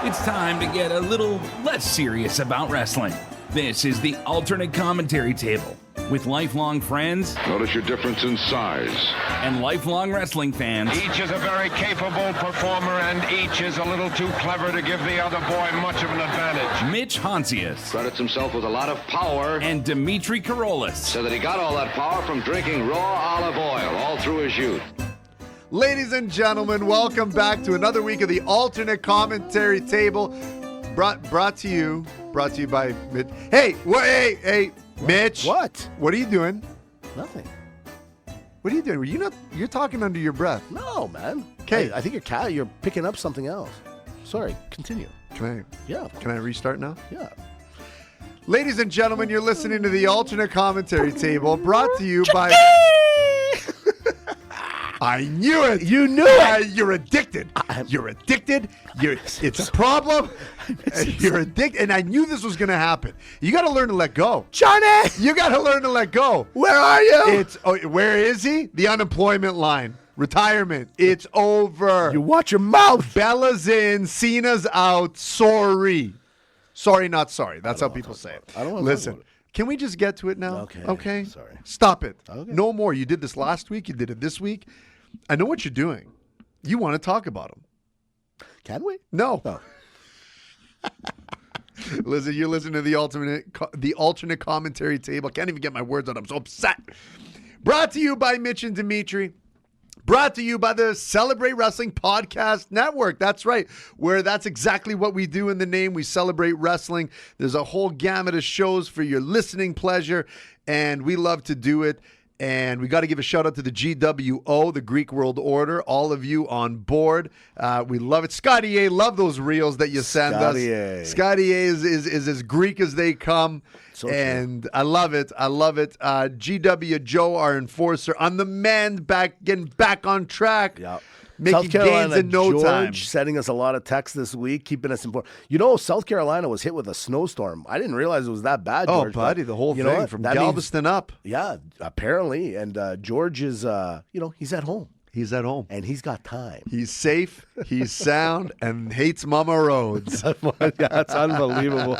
It's time to get a little less serious about wrestling. This is the Alternate Commentary Table with lifelong friends Notice your difference in size. and lifelong wrestling fans. Each is a very capable performer, and each is a little too clever to give the other boy much of an advantage. Mitch Honsius Credits himself with a lot of power. and Dimitri Karolis. Said that he got all that power from drinking raw olive oil all through his youth. Ladies and gentlemen, welcome back to another week of the Alternate Commentary Table, brought to you by Mitch. Hey, Mitch. What? What are you doing? Nothing. What are you doing? You're talking under your breath. No, man. 'Kay. I think you're picking up something else. Sorry. Continue. Can Yeah. I restart now? Yeah. Ladies and gentlemen, you're listening to the Alternate Commentary Table, brought to you by. I knew it. You knew it. You're addicted. You're addicted. It's a problem. You're addicted. And I knew this was going to happen. You got to learn to let go. Johnny! You got to learn to let go. Where are you? Where is he? The unemployment line. Retirement. It's over. You watch your mouth. Bella's in. Cena's out. Sorry. Sorry, not sorry. That's how people say it. I don't wanna talk Listen. about it. Can we just get to it now? Okay. Sorry. Stop it. Okay. No more. You did this last week. You did it this week. I know what you're doing. You want to talk about them. Can we? No. Oh. Listen, you're listening to the alternate commentary table. Can't even get my words out. I'm so upset. Brought to you by Mitch and Dimitri. Brought to you by the Celebrate Wrestling Podcast Network. That's right, where that's exactly what we do in the name. We celebrate wrestling. There's a whole gamut of shows for your listening pleasure, and we love to do it. And we got to give a shout out to the GWO, the Greek World Order, all of you on board. We love it. Scotty A, love those reels that you send Scotty us. A. Scotty A is as Greek as they come. So true. And I love it. I love it. GW Joe, our enforcer, on the mend, getting back on track. Yeah. Making South Carolina, gains in no George time. sending us a lot of texts this week, keeping us informed. You know, South Carolina was hit with a snowstorm. I didn't realize it was that bad, Oh, George. buddy, the whole you know thing what? from That means- Galveston up. Yeah, apparently. And George is, he's at home. He's at home. And he's got time. He's safe, he's sound, and hates Mama Rhodes. That's unbelievable.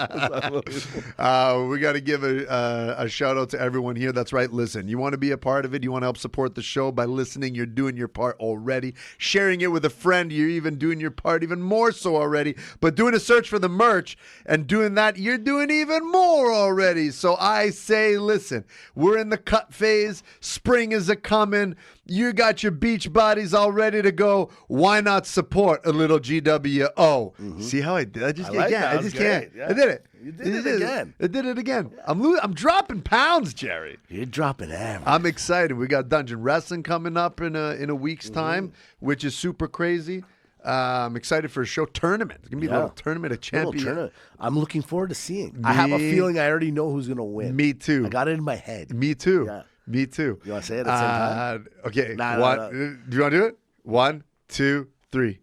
We got to give a shout out to everyone here. That's right. Listen, you want to be a part of it. You want to help support the show by listening. You're doing your part already. Sharing it with a friend. You're even doing your part even more so already. But doing a search for the merch and doing that, you're doing even more already. So I say, listen, we're in the cut phase. Spring is a coming. You got your beach bodies all ready to go. Why not support a little GWO? See how I did? I just I like can't. that. I That just was can't. great. Yeah. I did it. You did it again. I did it again. I'm dropping pounds, Jerry. You're dropping everything. I'm excited. We got Dungeon Wrestling coming up in a week's time, which is super crazy. I'm excited for a show tournament. It's gonna be a little tournament of champions. I'm looking forward to seeing. I have a feeling I already know who's going to win. Me too. I got it in my head. Me too. Yeah. Me too. You want to say it at the same time? Okay. Nah, One. no. Do you want to do it? 1, 2, 3.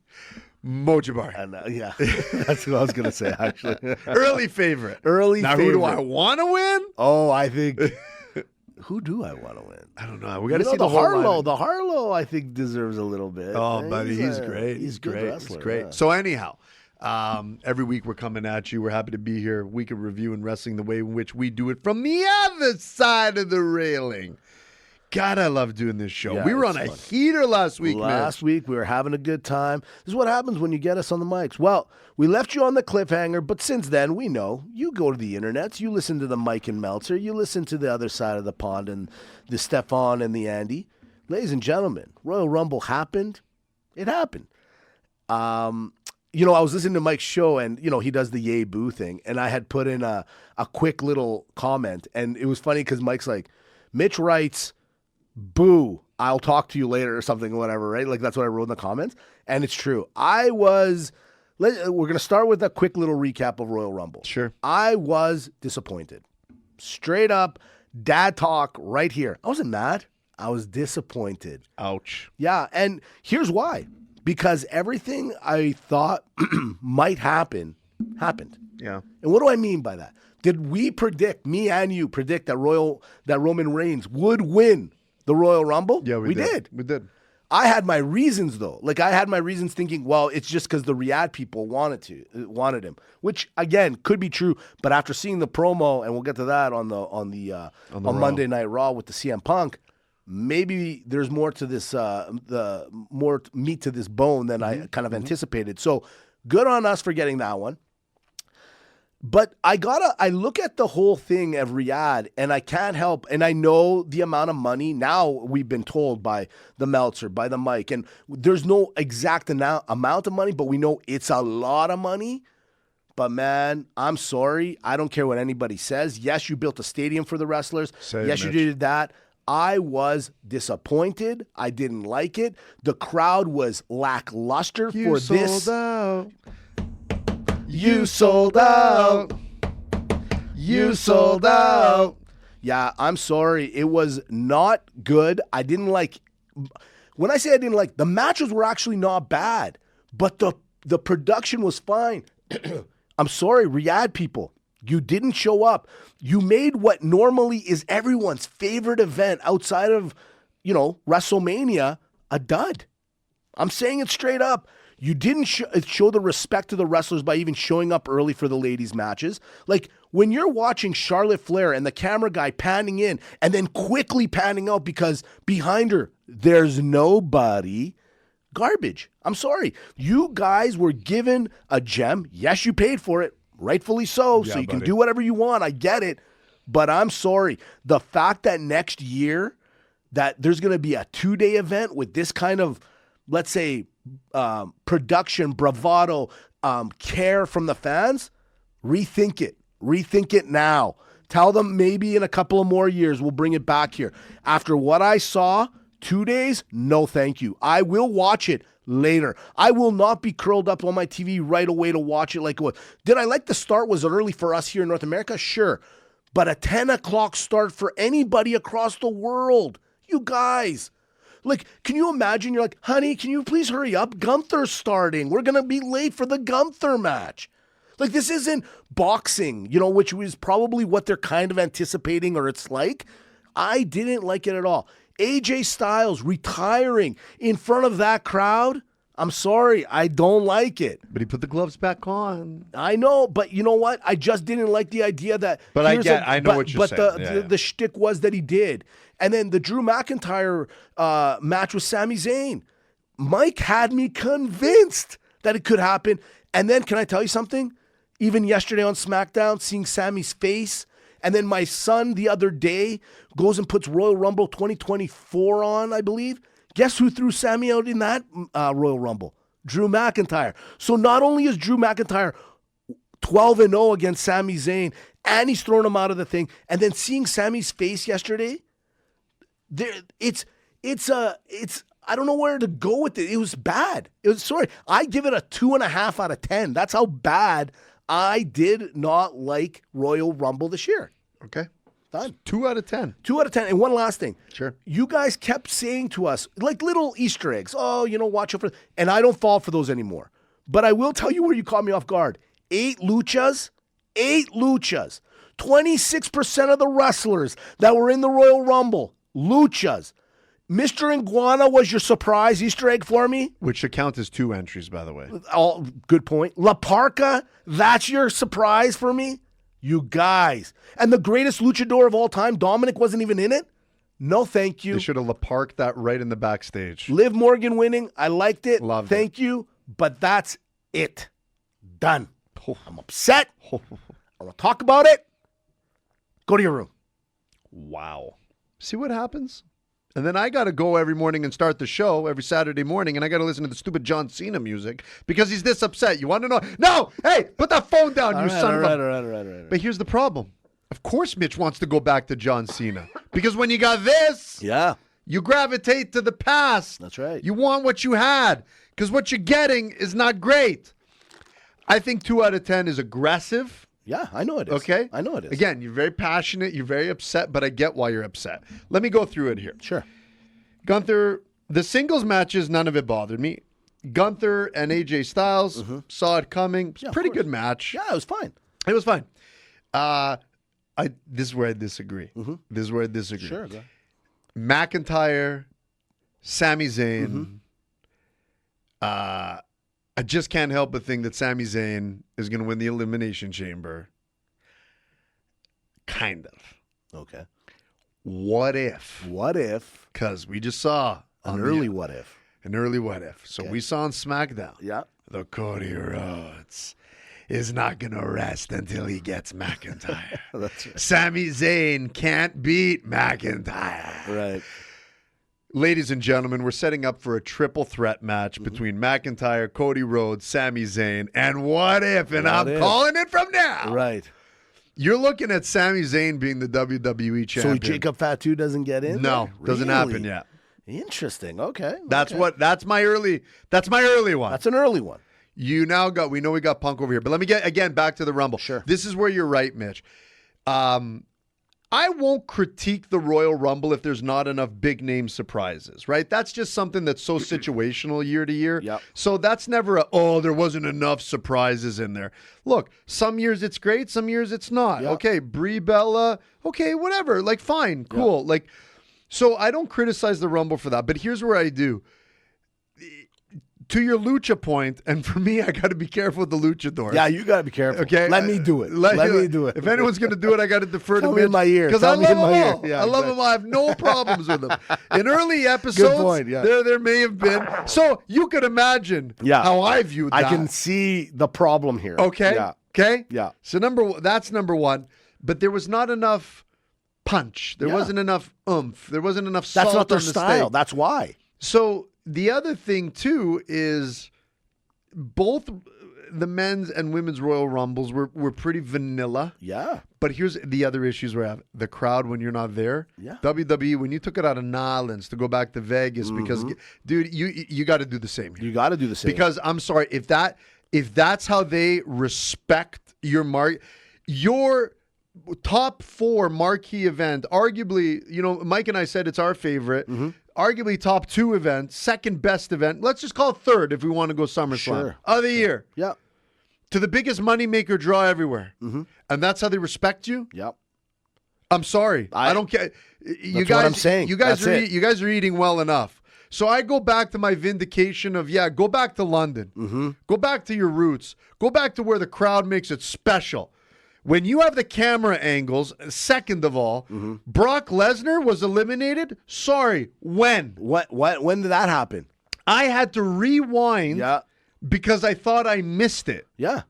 Mojabar. And, yeah, that's what I was going to say, actually. Early favorite. Early now, favorite. who do I want to win? Oh, I think. Who do I want to win? I don't know. We got to You see know, the whole Harlow. lineup. The Harlow, I think, deserves a little bit. Oh, buddy, he's a- great. He's a good great. wrestler, He's great. yeah. So anyhow, every week we're coming at you. We're happy to be here. Week of review and wrestling the way in which we do it from the other side of the railing. God, I love doing this show. Yeah, we were on it's a fun. heater last week, man. Last week, we were having a good time. This is what happens when you get us on the mics. Well, we left you on the cliffhanger, but since then, we know you go to the internets, you listen to the Mike and Meltzer, you listen to the other side of the pond and the Stefan and the Andy. Ladies and gentlemen, Royal Rumble happened. It happened. I was listening to Mike's show, and, he does the yay boo thing, and I had put in a quick little comment, and it was funny because Mike's like, Mitch writes, boo, I'll talk to you later or something, whatever, right? Like, that's what I wrote in the comments. And it's true. We're going to start with a quick little recap of Royal Rumble. Sure. I was disappointed. Straight up, dad talk right here. I wasn't mad. I was disappointed. Ouch. Yeah, and here's why. Because everything I thought might happen, happened. Yeah. And what do I mean by that? Did we predict, me and you predict that Roman Reigns would win the Royal Rumble? Yeah, we did. We did. I had my reasons though. Like I had my reasons thinking, well, it's just because the Riyadh people wanted him, which again could be true. But after seeing the promo, and we'll get to that on Monday Night Raw with the CM Punk, maybe there's more to this, more meat to this bone than I kind of anticipated. So good on us for getting that one. But I look at the whole thing of Riyadh, and I can't help, and I know the amount of money, now we've been told by the Meltzer, by the Mike, and there's no exact amount of money, but we know it's a lot of money. But man, I'm sorry, I don't care what anybody says. Yes, you built a stadium for the wrestlers. Yes, you did that. I was disappointed. I didn't like it. The crowd was lackluster for this. You sold out. You sold out. Yeah, I'm sorry. It was not good. I didn't like. When I say I didn't like, the matches were actually not bad, but the production was fine. I'm sorry, Riyadh people. You didn't show up. You made what normally is everyone's favorite event outside of, WrestleMania a dud. I'm saying it straight up. You didn't show the respect to the wrestlers by even showing up early for the ladies' matches. Like, when you're watching Charlotte Flair and the camera guy panning in and then quickly panning out because behind her, there's nobody. Garbage. I'm sorry. You guys were given a gem. Yes, you paid for it. Rightfully so. Yeah, so you can do whatever you want. I get it. But I'm sorry. The fact that next year that there's going to be a 2-day event with this kind of, let's say, production, bravado, care from the fans, rethink it. Rethink it now. Tell them maybe in a couple of more years we'll bring it back here. After what I saw, 2 days, no thank you. I will watch it later. I will not be curled up on my TV right away to watch it like it was. Did I like the start? Was it early for us here in North America? Sure. But a 10 o'clock start for anybody across the world. You guys. Like, can you imagine? You're like, honey, can you please hurry up? Gunther's starting. We're going to be late for the Gunther match. Like, this isn't boxing, which was probably what they're kind of anticipating or it's like. I didn't like it at all. AJ Styles retiring in front of that crowd. I'm sorry. I don't like it. But he put the gloves back on. I know, but you know what? I just didn't like the idea that. But I know what you're saying. But the shtick was that he did. And then the Drew McIntyre match with Sami Zayn. Mike had me convinced that it could happen. And then, can I tell you something? Even yesterday on SmackDown, seeing Sami's face. And then my son the other day goes and puts Royal Rumble 2024 on, I believe. Guess who threw Sami out in that Royal Rumble? Drew McIntyre. So not only is Drew McIntyre 12-0 against Sami Zayn, and he's thrown him out of the thing, and then seeing Sami's face yesterday, it's I don't know where to go with it. It was bad. I give it a 2.5 out of 10. That's how bad I did not like Royal Rumble this year. Okay. Done. 2 out of 10. 2 out of 10. And one last thing. Sure. You guys kept saying to us, like little Easter eggs, watch out for, and I don't fall for those anymore. But I will tell you where you caught me off guard. 8 luchas. 26% of the wrestlers that were in the Royal Rumble, luchas. Mr. Iguana was your surprise Easter egg for me. Which should count as 2 entries, by the way. Good point. La Parka, that's your surprise for me? You guys. And the greatest luchador of all time, Dominic, wasn't even in it? No, thank you. They should have La Parked that right in the backstage. Liv Morgan winning. I liked it. Loved thank you. But that's it. Done. I'm upset. I want to talk about it. Go to your room. Wow. See what happens? And then I got to go every morning and start the show every Saturday morning, and I got to listen to the stupid John Cena music because he's this upset. You want to know? No! Hey, put that phone down, all you right, son of a... All right. But here's the problem. Of course Mitch wants to go back to John Cena because when you got this, you gravitate to the past. That's right. You want what you had because what you're getting is not great. I think 2 out of 10 is aggressive. Yeah, I know it is. Okay? I know it is. Again, you're very passionate. You're very upset, but I get why you're upset. Let me go through it here. Sure. Gunther, the singles matches, none of it bothered me. Gunther and AJ Styles, saw it coming. It was a pretty good match. Yeah, it was fine. It was fine. This is where I disagree. This is where I disagree. Sure. Go. McIntyre Sami Zayn. I just can't help but think that Sami Zayn is going to win the Elimination Chamber. Kind of. Okay. What if? What if? Because we just saw An early what if. An early what if. So we saw on SmackDown. Yeah. The Cody Rhodes is not going to rest until he gets McIntyre. That's right. Sami Zayn can't beat McIntyre. Right. Ladies and gentlemen, we're setting up for a triple threat match between McIntyre, Cody Rhodes, Sami Zayn, and what if? And I'm calling it from now. Right. You're looking at Sami Zayn being the WWE champion. So Jacob Fatu doesn't get in? No, there? doesn't happen yet. Interesting. Okay. That's okay. that's my early one. That's an early one. We know we got Punk over here. But let me get again back to the Rumble. Sure. This is where you're right, Mitch. I won't critique the Royal Rumble if there's not enough big name surprises, right? That's just something that's so situational year to year. Yep. So that's never there wasn't enough surprises in there. Look, some years it's great, some years it's not. Yep. Okay, Brie Bella, okay, whatever. Like, fine, cool. Yep. Like, so I don't criticize the Rumble for that, but here's where I do. To your lucha point, and for me, I got to be careful with the luchadors. Yeah, you got to be careful. Okay, Let me do it. Let me do it. If anyone's going to do it, I got to defer Tell to me Mitch. in my ear. Because Tell I me love in my them ear. all. Yeah, I love exactly. them all. I have no problems with them. In early episodes, point, yeah. there may have been. So you could imagine how I viewed that. I can see the problem here. Okay. Yeah. Okay. Yeah. So that's number one. But there was not enough punch. There wasn't enough oomph. There wasn't enough salt. That's not their on the style. steak. That's why. So the other thing too is both the men's and women's Royal Rumbles were pretty vanilla. Yeah. But here's the other issues we have. The crowd when you're not there. Yeah. WWE, when you took it out of Nolans to go back to Vegas because, dude, you got to do the same here. You got to do the same. Because I'm sorry, if that's how they respect your top 4 marquee event, arguably, Mike and I said it's our favorite. Arguably top 2 event, second best event. Let's just call it third if we want to go SummerSlam. Sure. Of the year. Yeah. To the biggest moneymaker draw everywhere. And that's how they respect you? Yep. I'm sorry. I don't care. That's what I'm saying. You guys That's you guys are eating well enough. So I go back to my vindication of, go back to London. Go back to your roots. Go back to where the crowd makes it special. When you have the camera angles, second of all, Brock Lesnar was eliminated. Sorry, when? When did that happen? I had to rewind Yeah. because I thought I missed it. Yeah.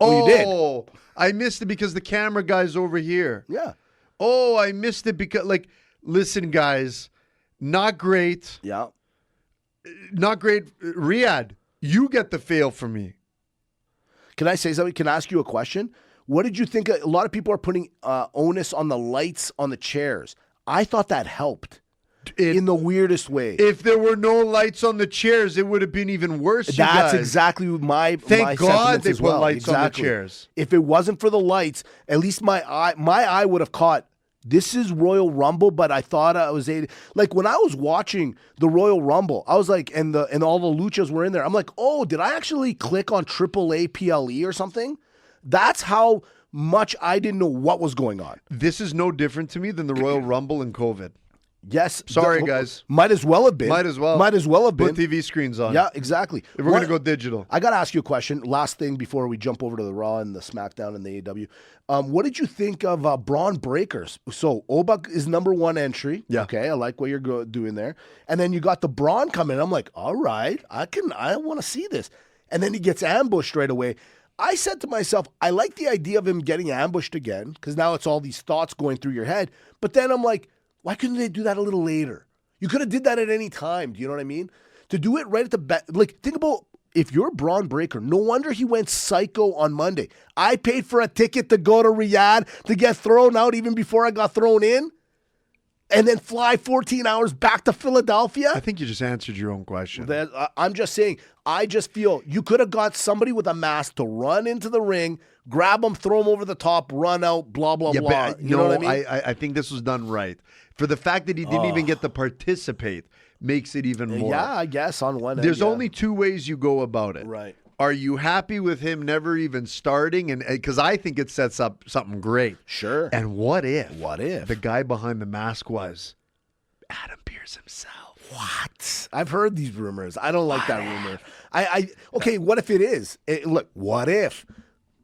Oh, you did. I missed it because the camera guy's over here. Yeah. Oh, I missed it because, listen, guys, not great. Yeah. Not great. Riyadh, you get the fail from me. Can I say something? Can I ask you a question? What did you think? A lot of people are putting onus on the lights on the chairs. I thought that helped in the weirdest way. If there were no lights on the chairs, it would have been even worse. That's exactly my Thank God sentiments they as put well. lights on the Exactly. chairs. If it wasn't for the lights, at least my eye would have caught. This is Royal Rumble, but I thought I was like when I was watching the Royal Rumble, I was like, and all the luchas were in there. I'm like, oh, did I actually click on AAA PLE or something? That's how much I didn't know what was going on. This is no different to me than the Royal Rumble and COVID. Yes. Sorry, guys. Might as well have been. Might as well have been. Put TV screens on. Yeah, exactly. If we're going to go digital. I got to ask you a question. Last thing before we jump over to the Raw and the SmackDown and the AEW. What did you think of Braun Breakers? So Oba is number 1 entry. Yeah. Okay, I like what you're doing there. And then you got the Braun coming. I'm like, all right, I want to see this. And then he gets ambushed right away. I said to myself, I like the idea of him getting ambushed again because now it's all these thoughts going through your head. But then I'm like, why couldn't they do that a little later? You could have did that at any time. Do you know what I mean? To do it right at the back. Like, think about if you're Braun Breaker. No wonder he went psycho on Monday. I paid for a ticket to go to Riyadh to get thrown out even before I got thrown in and then fly 14 hours back to Philadelphia. I think you just answered your own question. I'm just saying, I just feel you could have got somebody with a mask to run into the ring, grab him, throw him over the top, run out, blah, blah, blah. But, you know what I mean? I think this was done right. For the fact that he didn't even get to participate makes it even more. Yeah, I guess on one end. There's only 2 ways you go about it. Right. Are you happy with him never even starting? And because I think it sets up something great. Sure. And what if? What if? The guy behind the mask was Adam Pearce himself? What? I've heard these rumors. I don't like that rumor. Okay, what if it is? Look, what if?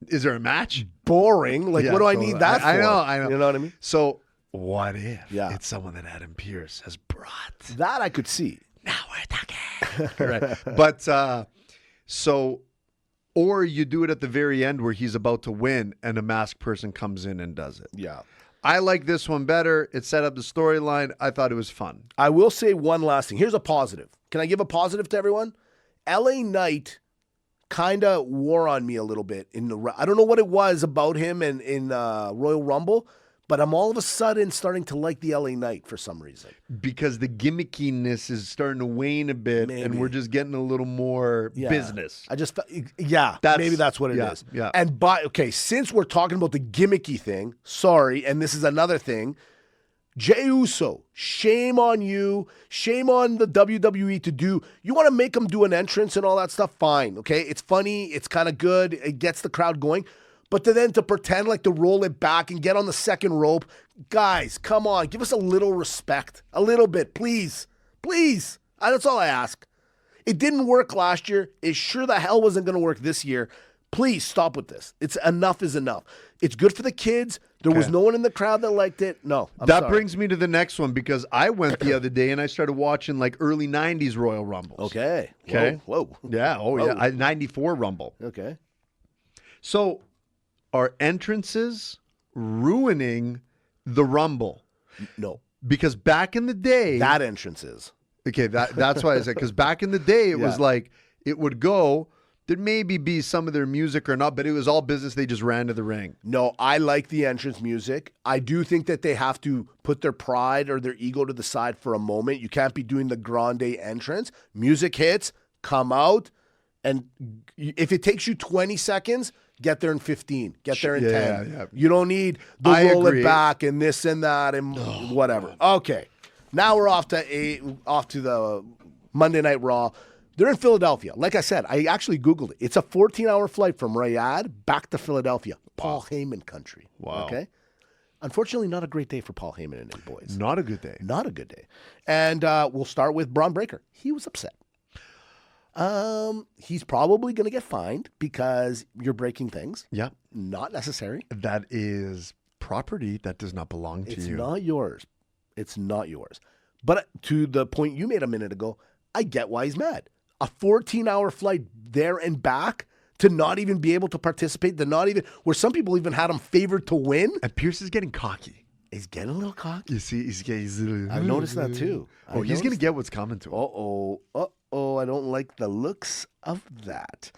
Is there a match? Boring. Like, Yeah, what do I totally. need that for? I know. You know what I mean? So what if Yeah. it's someone that Adam Pearce has brought? That I could see. Now we're talking. Right. But so, or you do it at the very end where he's about to win and a masked person comes in and does it. Yeah. I like this one better. It set up the storyline. I thought it was fun. I will say one last thing. Here's a positive. Can I give a positive to everyone? LA Knight kind of wore on me a little bit. I don't know what it was about him in Royal Rumble, but I'm all of a sudden starting to like the LA Knight for some reason. Because the gimmickiness is starting to wane a bit, and Maybe. we're just getting a little more Yeah. business. I just, maybe that's what it is. Yeah. And since we're talking about the gimmicky thing, sorry, and this is another thing, Jey Uso, shame on you, shame on the WWE to do. You want to make them do an entrance and all that stuff? Fine, okay? It's funny, it's kind of good, it gets the crowd going. But then to pretend like to roll it back and get on the second rope, guys, come on, give us a little respect. A little bit, please. Please. That's all I ask. It didn't work last year. It sure the hell wasn't going to work this year. Please stop with this. Enough is enough. It's good for the kids. There was no one in the crowd that liked it. No, That sorry. brings me to the next one because I went the other day and I started watching like early 90s Royal Rumbles. Okay. Okay. Whoa. Yeah. Oh, yeah. Whoa. 94 Rumble. Okay. So are entrances ruining the Rumble? No. Because back in the day, That entrance is. okay, that's why I said, because back in the day, it was Yeah. like, it would go, there'd maybe be some of their music or not, but it was all business. They just ran to the ring. No, I like the entrance music. I do think that they have to put their pride or their ego to the side for a moment. You can't be doing the grande entrance. Music hits, come out, and if it takes you 20 seconds, get there in 15. Get there in 10. Yeah. You don't need the I roll agree. it back and this and that and whatever. Okay. Now we're off to the Monday Night Raw. They're in Philadelphia. Like I said, I actually Googled it. It's a 14-hour flight from Riyadh back to Philadelphia. Paul Heyman country. Wow. Okay. Unfortunately, not a great day for Paul Heyman and his boys. Not a good day. Not a good day. And we'll start with Braun Breaker. He was upset. He's probably going to get fined because you're breaking things. Yeah. Not necessary. That is property that does not belong to It's you. not yours. It's not yours. But to the point you made a minute ago, I get why he's mad. A 14-hour flight there and back to not even be able to participate, where some people even had him favored to win. And Pierce is getting cocky. He's getting a little cocky. You see, he's I've noticed that too. Oh, he's going to get what's coming to him. I don't like the looks of that.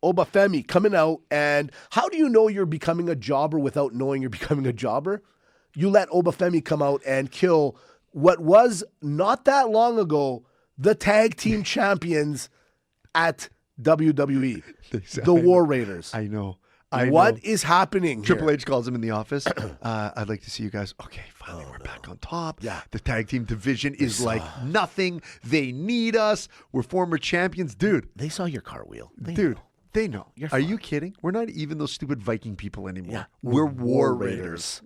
Obafemi coming out, and how do you know you're becoming a jobber without knowing you're becoming a jobber? You let Obafemi come out and kill what was not that long ago the tag team champions at WWE, the War Raiders. I know. What is happening here? Triple H calls him in the office. I'd like to see you guys. Okay, finally, we're back on top. Yeah. The tag team division is like nothing. They need us. We're former champions. Dude, They saw your cartwheel. they know. You're Are fine. you kidding? We're not even those stupid Viking people anymore. Yeah. We're War Raiders.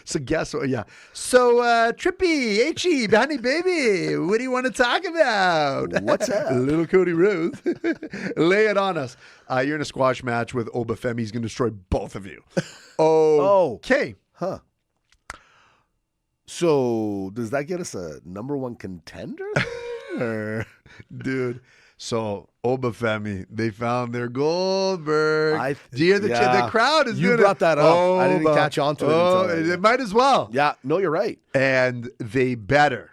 So guess what? Yeah. So Trippy, H-E, honey baby, what do you want to talk about? What's up? Little Cody Rose. Lay it on us. You're in a squash match with Obafemi. He's going to destroy both of you. Okay. Huh. So does that get us a number one contender? Or- Dude. So Obafemi, they found their Goldberg. Do you hear the yeah. the crowd is You doing brought it? that up. I didn't catch on to it until- it might as well. Yeah, no, you're right. And they better.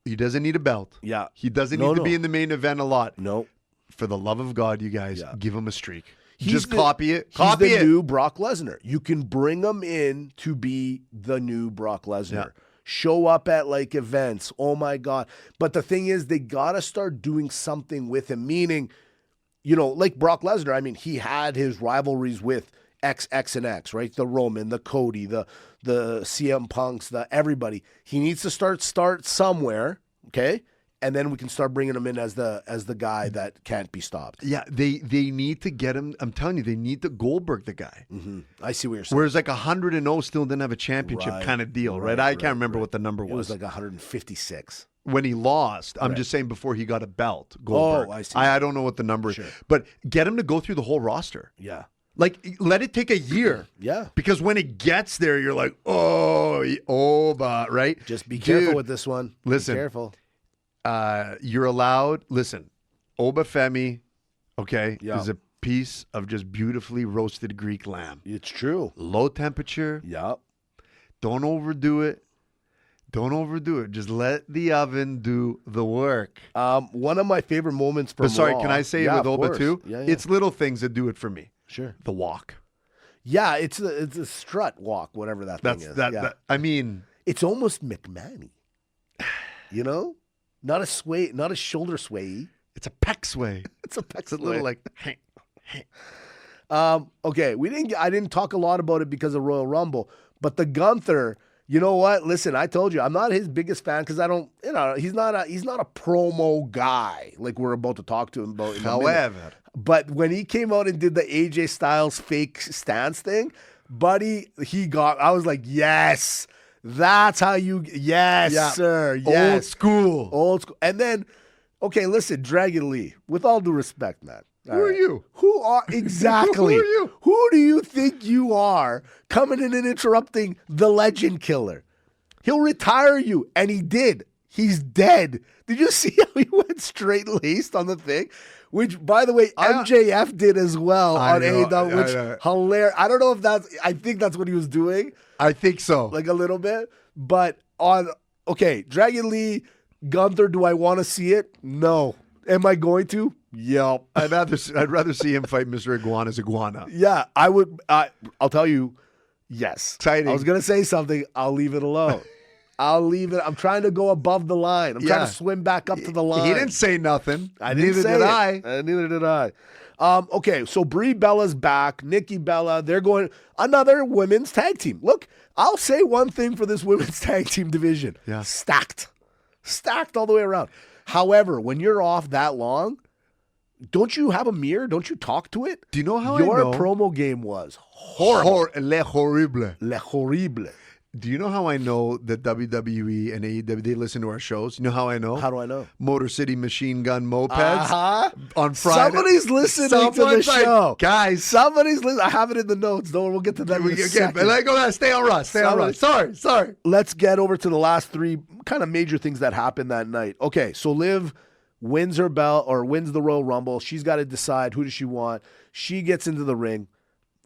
He doesn't need a belt. Yeah. He doesn't No, need to no. be in the main event a lot. No. For the love of God, you guys, Yeah. give him a streak. He's Just the- copy it. He's Copy the it. new Brock Lesnar. You can bring him in to be the new Brock Lesnar. Yeah. Show up at like events. Oh my God. But the thing is, they got to start doing something with him, meaning, like Brock Lesnar, I mean, he had his rivalries with X and X, right? The Roman, the Cody, the CM Punks, the everybody. He needs to start somewhere, okay? and then we can start bringing him in as the guy that can't be stopped. Yeah, they need to get him. I'm telling you, they need to Goldberg the guy. I see what you're saying. Whereas like 100-0 still didn't have a championship Right, kind of deal, right? I can't remember what the number It was like 156. when he lost. I'm Right. just saying before he got a belt. Goldberg. I see. I don't know what the number Sure. is, but get him to go through the whole roster. Yeah. Like, let it take a year. Yeah. Because when it gets there, you're like, right? Just be careful Dude, with this one. listen. Be careful. You're allowed. Listen, Obafemi, okay, Yeah. is a piece of just beautifully roasted Greek lamb. It's true. Low temperature. Yeah. Don't overdo it. Don't overdo it. Just let the oven do the work. One of my favorite moments from But sorry, Raw- can I say Yeah, it with of Oba course. too? Yeah, yeah. It's little things that do it for me. Sure. The walk. Yeah, it's a strut walk, whatever that That's thing is. that, Yeah. that. I mean, It's almost McMahon-y. You know? Not a sway, not a shoulder sway. it's a pec sway. It's a It's a little like. Okay, I didn't talk a lot about it because of Royal Rumble, but the Gunther, you know what? Listen, I told you I'm not his biggest fan because I don't, he's not a promo guy like we're about to talk to him about. In a minute. However, But when he came out and did the AJ Styles fake stance thing, buddy, I was like, yes, that's how yes, Yeah. sir, yes. old school. Old school. And then, okay, listen, Dragon Lee, with all due respect, man. Who are you? Who are exactly? Who are you? Who do you think you are coming in and interrupting the Legend Killer? He'll retire you, and he did. He's dead. Did you see how he went straight laced on the thing? Which, by the way, MJF did as well I on know, AEW, which I know. hilarious. I don't know if I think that's what he was doing, I think so. like a little bit. But Dragon Lee, Gunther, do I want to see it? No. Am I going to? Yep. I'd rather see him fight Mr. Iguana's iguana. Yeah, I would. I'll tell you, yes. Exciting. I was going to say something. I'll leave it alone. I'll leave it. I'm trying to go above the line. I'm trying Yeah. to swim back up to the line. He didn't say nothing. I didn't Neither say did it. I. Neither did I. Okay, so Brie Bella's back. Nikki Bella. They're going another women's tag team. Look, I'll say one thing for this women's tag team division. Yeah. Stacked all the way around. However, when you're off that long, don't you have a mirror? Don't you talk to it? Do you know how your I know? promo game was horrible. Le horrible. Le horrible. Do you know how I know that WWE and AEW, they listen to our shows? You know how I know? How do I know? Motor City Machine Gun Mopeds Uh-huh. on Friday. Somebody's listening to the Someone's like, show. guys. Somebody's listening. I have it in the notes. Don't worry, we'll get to that in a second. Let go. Stay on Russ. Stay on Russ. Sorry. Let's get over to the last three kind of major things that happened that night. Okay, so Liv wins her belt or wins the Royal Rumble. She's got to decide who does she want. She gets into the ring.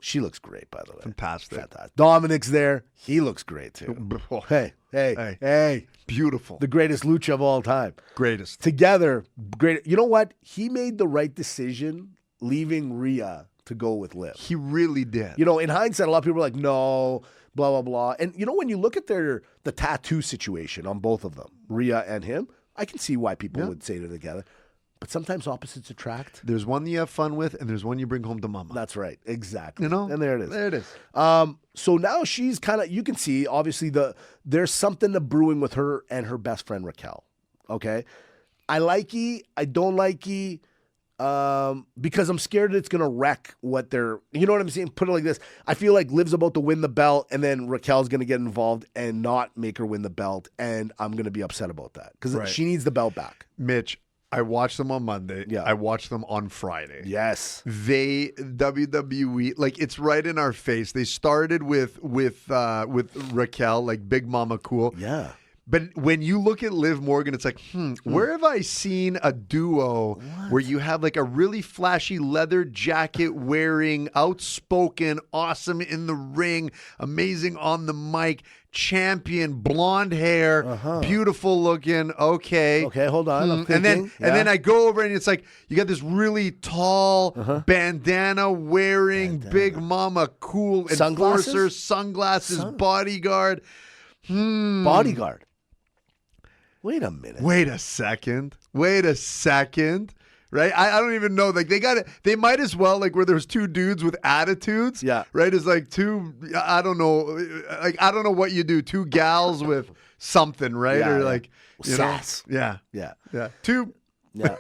She looks great, by the way. Fantastic. Dominic's there. He looks great, too. Hey. Beautiful. The greatest lucha of all time. Greatest. Together, great. You know what? He made the right decision leaving Rhea to go with Liv. He really did. You know, in hindsight, a lot of people are like, no, blah, blah, blah. And, you know, when you look at the tattoo situation on both of them, Rhea and him, I can see why people would say they're together. But sometimes opposites attract. There's one you have fun with, and there's one you bring home to mama. That's right. Exactly. You know? And there it is. There it is. So now she's kind of, you can see, obviously, there's something brewing with her and her best friend, Raquel. Okay? I like ye. I don't like ye. Because I'm scared it's going to wreck what they're, you know what I'm saying? Put it like this. I feel like Liv's about to win the belt, and then Raquel's going to get involved and not make her win the belt, and I'm going to be upset about that. Because Right. she needs the belt back. Mitch, I watched them on Monday. Yeah. I watched them on Friday. Yes. WWE, like it's right in our face. They started with Raquel, like Big Mama Cool. Yeah. But when you look at Liv Morgan, it's like, where have I seen a duo where you have like a really flashy leather jacket wearing, outspoken, awesome in the ring, amazing on the mic, champion, blonde hair, beautiful looking. Okay. Okay, hold on. I'm And then thinking. and then I go over and it's like you got this really tall bandana wearing Big Mama Cool Sunglasses? enforcer, sunglasses, bodyguard. Bodyguard. Wait a minute. Wait a second. right? I don't even know. Like they might as well, like where there's two dudes with attitudes. Yeah. Right? It's like I don't know. Like, I don't know what you do. Two gals with something, right? Yeah, or yeah. like, you Sass. know. Yeah. Yeah. Yeah. Two. Yeah.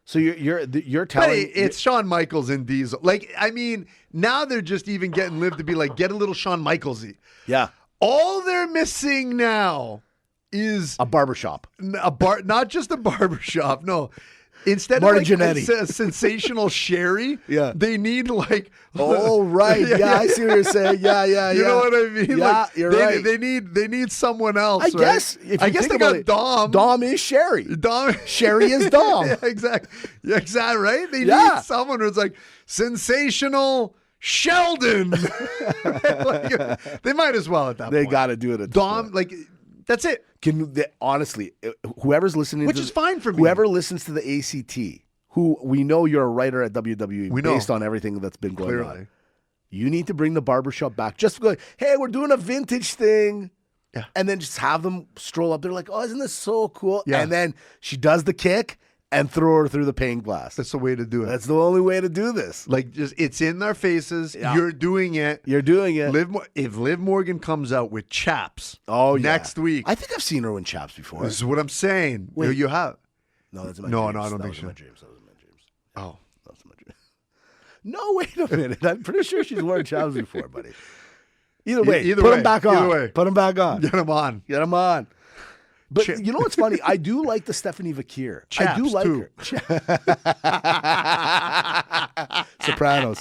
So you're But telling it's Shawn Michaels and Diesel. Like, I mean, now they're just even getting Liv to be like, get a little Shawn Michaels-y. yeah, All they're missing now is a barbershop. not just a barbershop. No. Instead Marty of like Jannetty. a sensational Sherry, Yeah. they need like Oh right, yeah, I see what you're saying. Yeah. You know what I mean? Yeah, Like, you're they, right. They need someone else. I right? guess if I you guess think they about got it, Dom. Dom is Sherry. Dom. Sherry is Dom. Yeah, exactly. Yeah, exactly. Right? They Yeah. need someone who's like sensational Sheldon. Like, they might as well at that They point. got to do it at this Dom. point. Like, that's it. Honestly, whoever's listening, Which to is fine for me. Whoever listens to the ACT, who we know you're a writer at WWE, We know. based on everything that's been going Clearly. on. You need to bring the barbershop back. Just go, hey, we're doing a vintage thing. Yeah. And then just have them stroll up. They're like, oh, isn't this so cool? Yeah. And then she does the kick and throw her through the pane glass. That's the way to do it. That's the only way to do this. Like, just it's in their faces. Yeah. You're doing it. You're doing it. If Liv Morgan comes out with chaps, yeah. next week. I think I've seen her in chaps before. This is what I'm saying. Wait. You have. No, that's in my No, dreams. no, I don't That think was in so. my dreams. That was in my dreams. Oh. That was in my dreams. No, wait a minute. I'm pretty sure she's worn chaps before, buddy. Either way, Either put way, them back on. either way. Put them back on. Get him on. Get them on. But Cha- you know what's funny? I do like the Stephanie Vakir. I do Chaps, like too. her. Sopranos.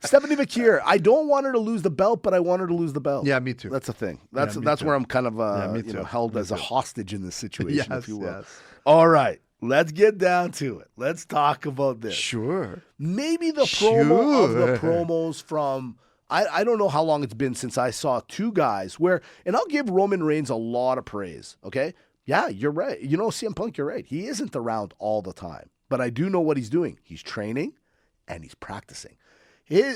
Stephanie Vakir. I don't want her to lose the belt, but I want her to lose the belt. Yeah, me too. That's the thing. That's me that's too. where I'm kind of me too. held as a hostage in this situation, Yes, if you will. yes. All right. Let's get down to it. Let's talk about this. Sure. Maybe the promo of the Sure. promos from I don't know how long it's been since I saw two guys where, and I'll give Roman Reigns a lot of praise, okay? Yeah, you're right. You know, CM Punk, you're right. He isn't around all the time, but I do know what he's doing. He's training and he's practicing.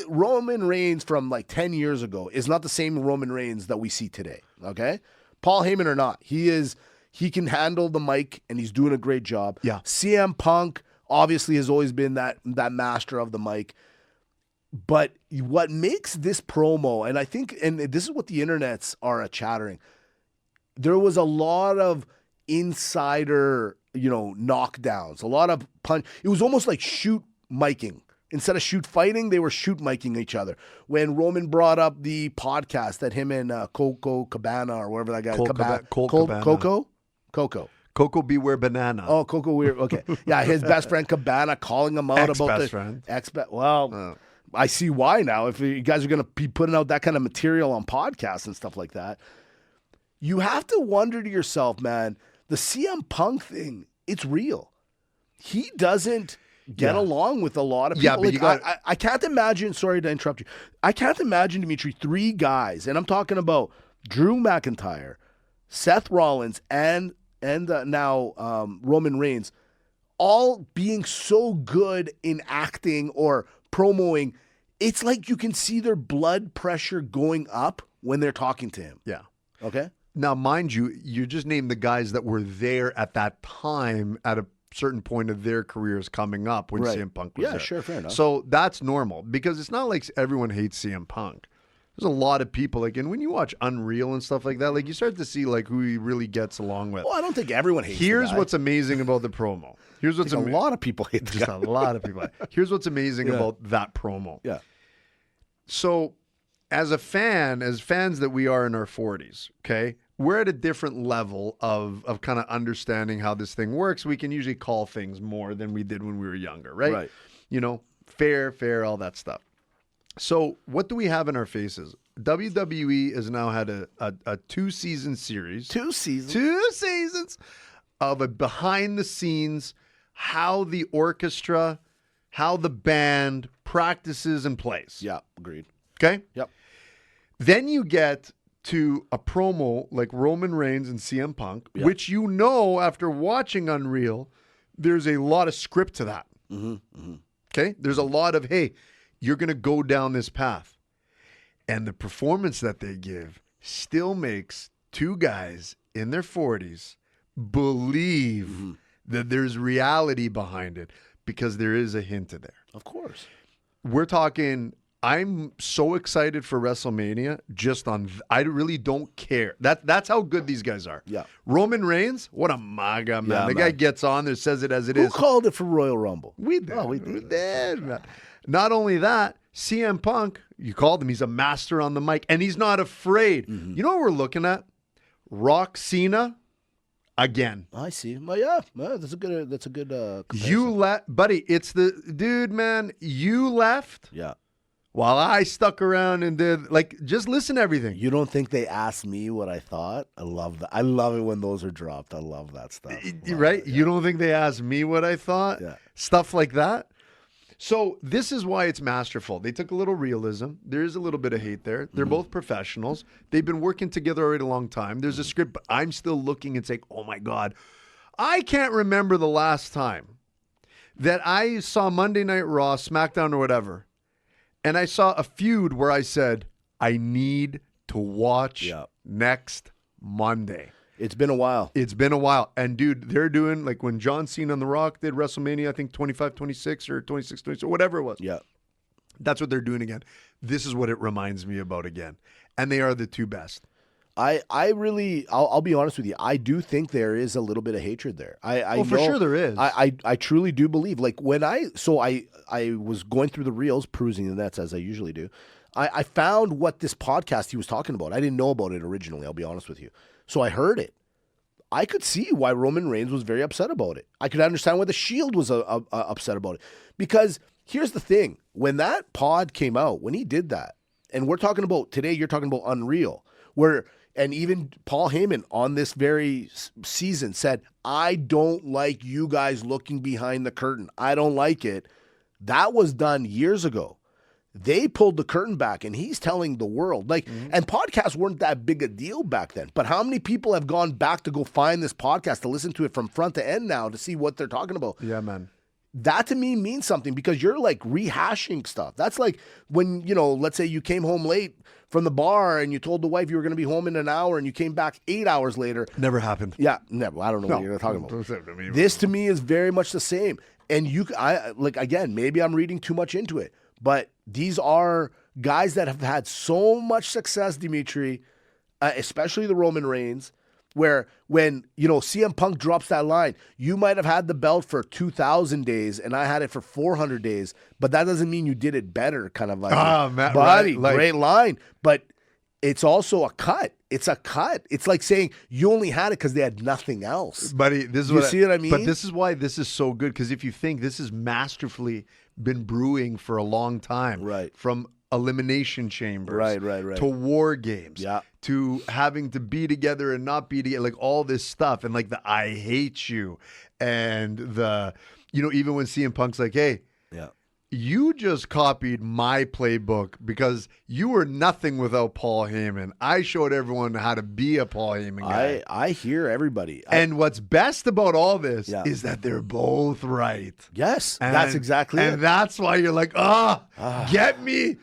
Roman Reigns from like 10 years ago is not the same Roman Reigns that we see today, okay? Paul Heyman or not, he can handle the mic and he's doing a great job. Yeah. CM Punk obviously has always been that master of the mic. But what makes this promo, and I think, and this is what the internets are chattering, there was a lot of insider, knockdowns, a lot of punch. It was almost like shoot miking. Instead of shoot fighting, they were shoot miking each other. When Roman brought up the podcast that him and Coco Cabana or whatever that guy, Colt Cabana. Coco. Coco Beware Banana. Oh, Coco Weird. Okay. Yeah, his best friend Cabana calling him out about Ex-best the friend. Well, I see why now. If you guys are going to be putting out that kind of material on podcasts and stuff like that, you have to wonder to yourself, man, the CM Punk thing, it's real. He doesn't get along with a lot of people. Yeah, but you got- I can't imagine, sorry to interrupt you. I can't imagine, Dimitri, three guys, and I'm talking about Drew McIntyre, Seth Rollins, and now Roman Reigns, all being so good in acting or promoing. It's like you can see their blood pressure going up when they're talking to him. Yeah. Okay? Now, mind you, you just named the guys that were there at that time at a certain point of their careers coming up when Right. CM Punk was Yeah, there. sure, fair enough. So that's normal because it's not like everyone hates CM Punk. There's a lot of people, like, and when you watch Unreal and stuff like that, like, you start to see, like, who he really gets along with. Well, I don't think everyone hates Here's the guy. what's amazing about the promo. Here's what's I think a lot of people hate the Just guy. a lot of people. Here's what's amazing Yeah. about that promo. Yeah. So, as fans that we are in our 40s, okay, we're at a different level of kind of understanding how this thing works. We can usually call things more than we did when we were younger, right? Right. You know, fair, all that stuff. So, what do we have in our faces? WWE has now had a 2-season series. 2 seasons. 2 seasons of a behind the scenes, how the orchestra, how the band practices and plays. Yeah, agreed. Okay? Yep. Then you get to a promo like Roman Reigns and CM Punk, which you know after watching Unreal, there's a lot of script to that. Okay? There's a lot of, hey, you're going to go down this path. And the performance that they give still makes two guys in their 40s believe that there's reality behind it, because there is a hint of there. Of course. We're talking, I'm so excited for WrestleMania just on, I really don't care. That's how good these guys are. Yeah. Roman Reigns, what a MAGA, man. Yeah, the man. guy gets on there, says it as it Who is. called it for Royal Rumble? We did. Oh, We did, man. Not only that, CM Punk, you called him, he's a master on the mic, and he's not afraid. Mm-hmm. You know what we're looking at? Rock Cena again. I see. Well, yeah, that's a good. Comparison. You left, buddy. It's the dude, man. You left Yeah. while I stuck around and did, like, just listen to everything. You don't think they asked me what I thought? I love that. I love it when those are dropped. I love that stuff. Right? You don't think they asked me what I thought? Yeah. Stuff like that. So this is why it's masterful. They took a little realism. There is a little bit of hate there. They're both professionals. They've been working together already a long time. There's a script, but I'm still looking and saying, oh my God. I can't remember the last time that I saw Monday Night Raw, SmackDown, or whatever, and I saw a feud where I said, I need to watch next Monday. It's been a while. It's been a while. And, dude, they're doing, like, when John Cena and The Rock did WrestleMania, I think 25, 26 or 26, 26, whatever it was. Yeah. That's what they're doing again. This is what it reminds me about again. And they are the two best. I really, I'll be honest with you. I do think there is a little bit of hatred there. I for know- sure there is. I truly do believe. Like when I was going through the reels, perusing the nets as I usually do. I found what this podcast he was talking about. I didn't know about it originally. I'll be honest with you. So I heard it. I could see why Roman Reigns was very upset about it. I could understand why the Shield was upset about it. Because here's the thing. When that pod came out, when he did that, and we're talking about, today you're talking about Unreal, and even Paul Heyman on this very season said, I don't like you guys looking behind the curtain. I don't like it. That was done years ago. They pulled the curtain back, and he's telling the world. And podcasts weren't that big a deal back then. But how many people have gone back to go find this podcast to listen to it from front to end now to see what they're talking about? Yeah, man. That to me means something because you're like rehashing stuff. That's like when, let's say you came home late from the bar and you told the wife you were going to be home in an hour and you came back 8 hours later. Never happened. Yeah, never. I don't know what you're talking about. about. This to me is very much the same. And again, maybe I'm reading too much into it, but these are guys that have had so much success, Dimitri, especially the Roman Reigns, where when, CM Punk drops that line, you might have had the belt for 2,000 days and I had it for 400 days, but that doesn't mean you did it better, kind of like, Matt, buddy, right, great line. But it's also a cut. It's a cut. It's like saying you only had it because they had nothing else. Buddy, this is You see what I mean? But this is why this is so good, because if you think this has masterfully been brewing for a long time. Right. From Elimination Chambers. Right. To War Games. Yeah. To having to be together and not be together, like all this stuff. And like the I hate you. And the, even when CM Punk's like, hey, Yeah. you just copied my playbook because you were nothing without Paul Heyman. I showed everyone how to be a Paul Heyman guy. I hear everybody. And what's best about all this Yeah. is that they're both right. Yes, And, that's exactly and it. that's why you're like, get me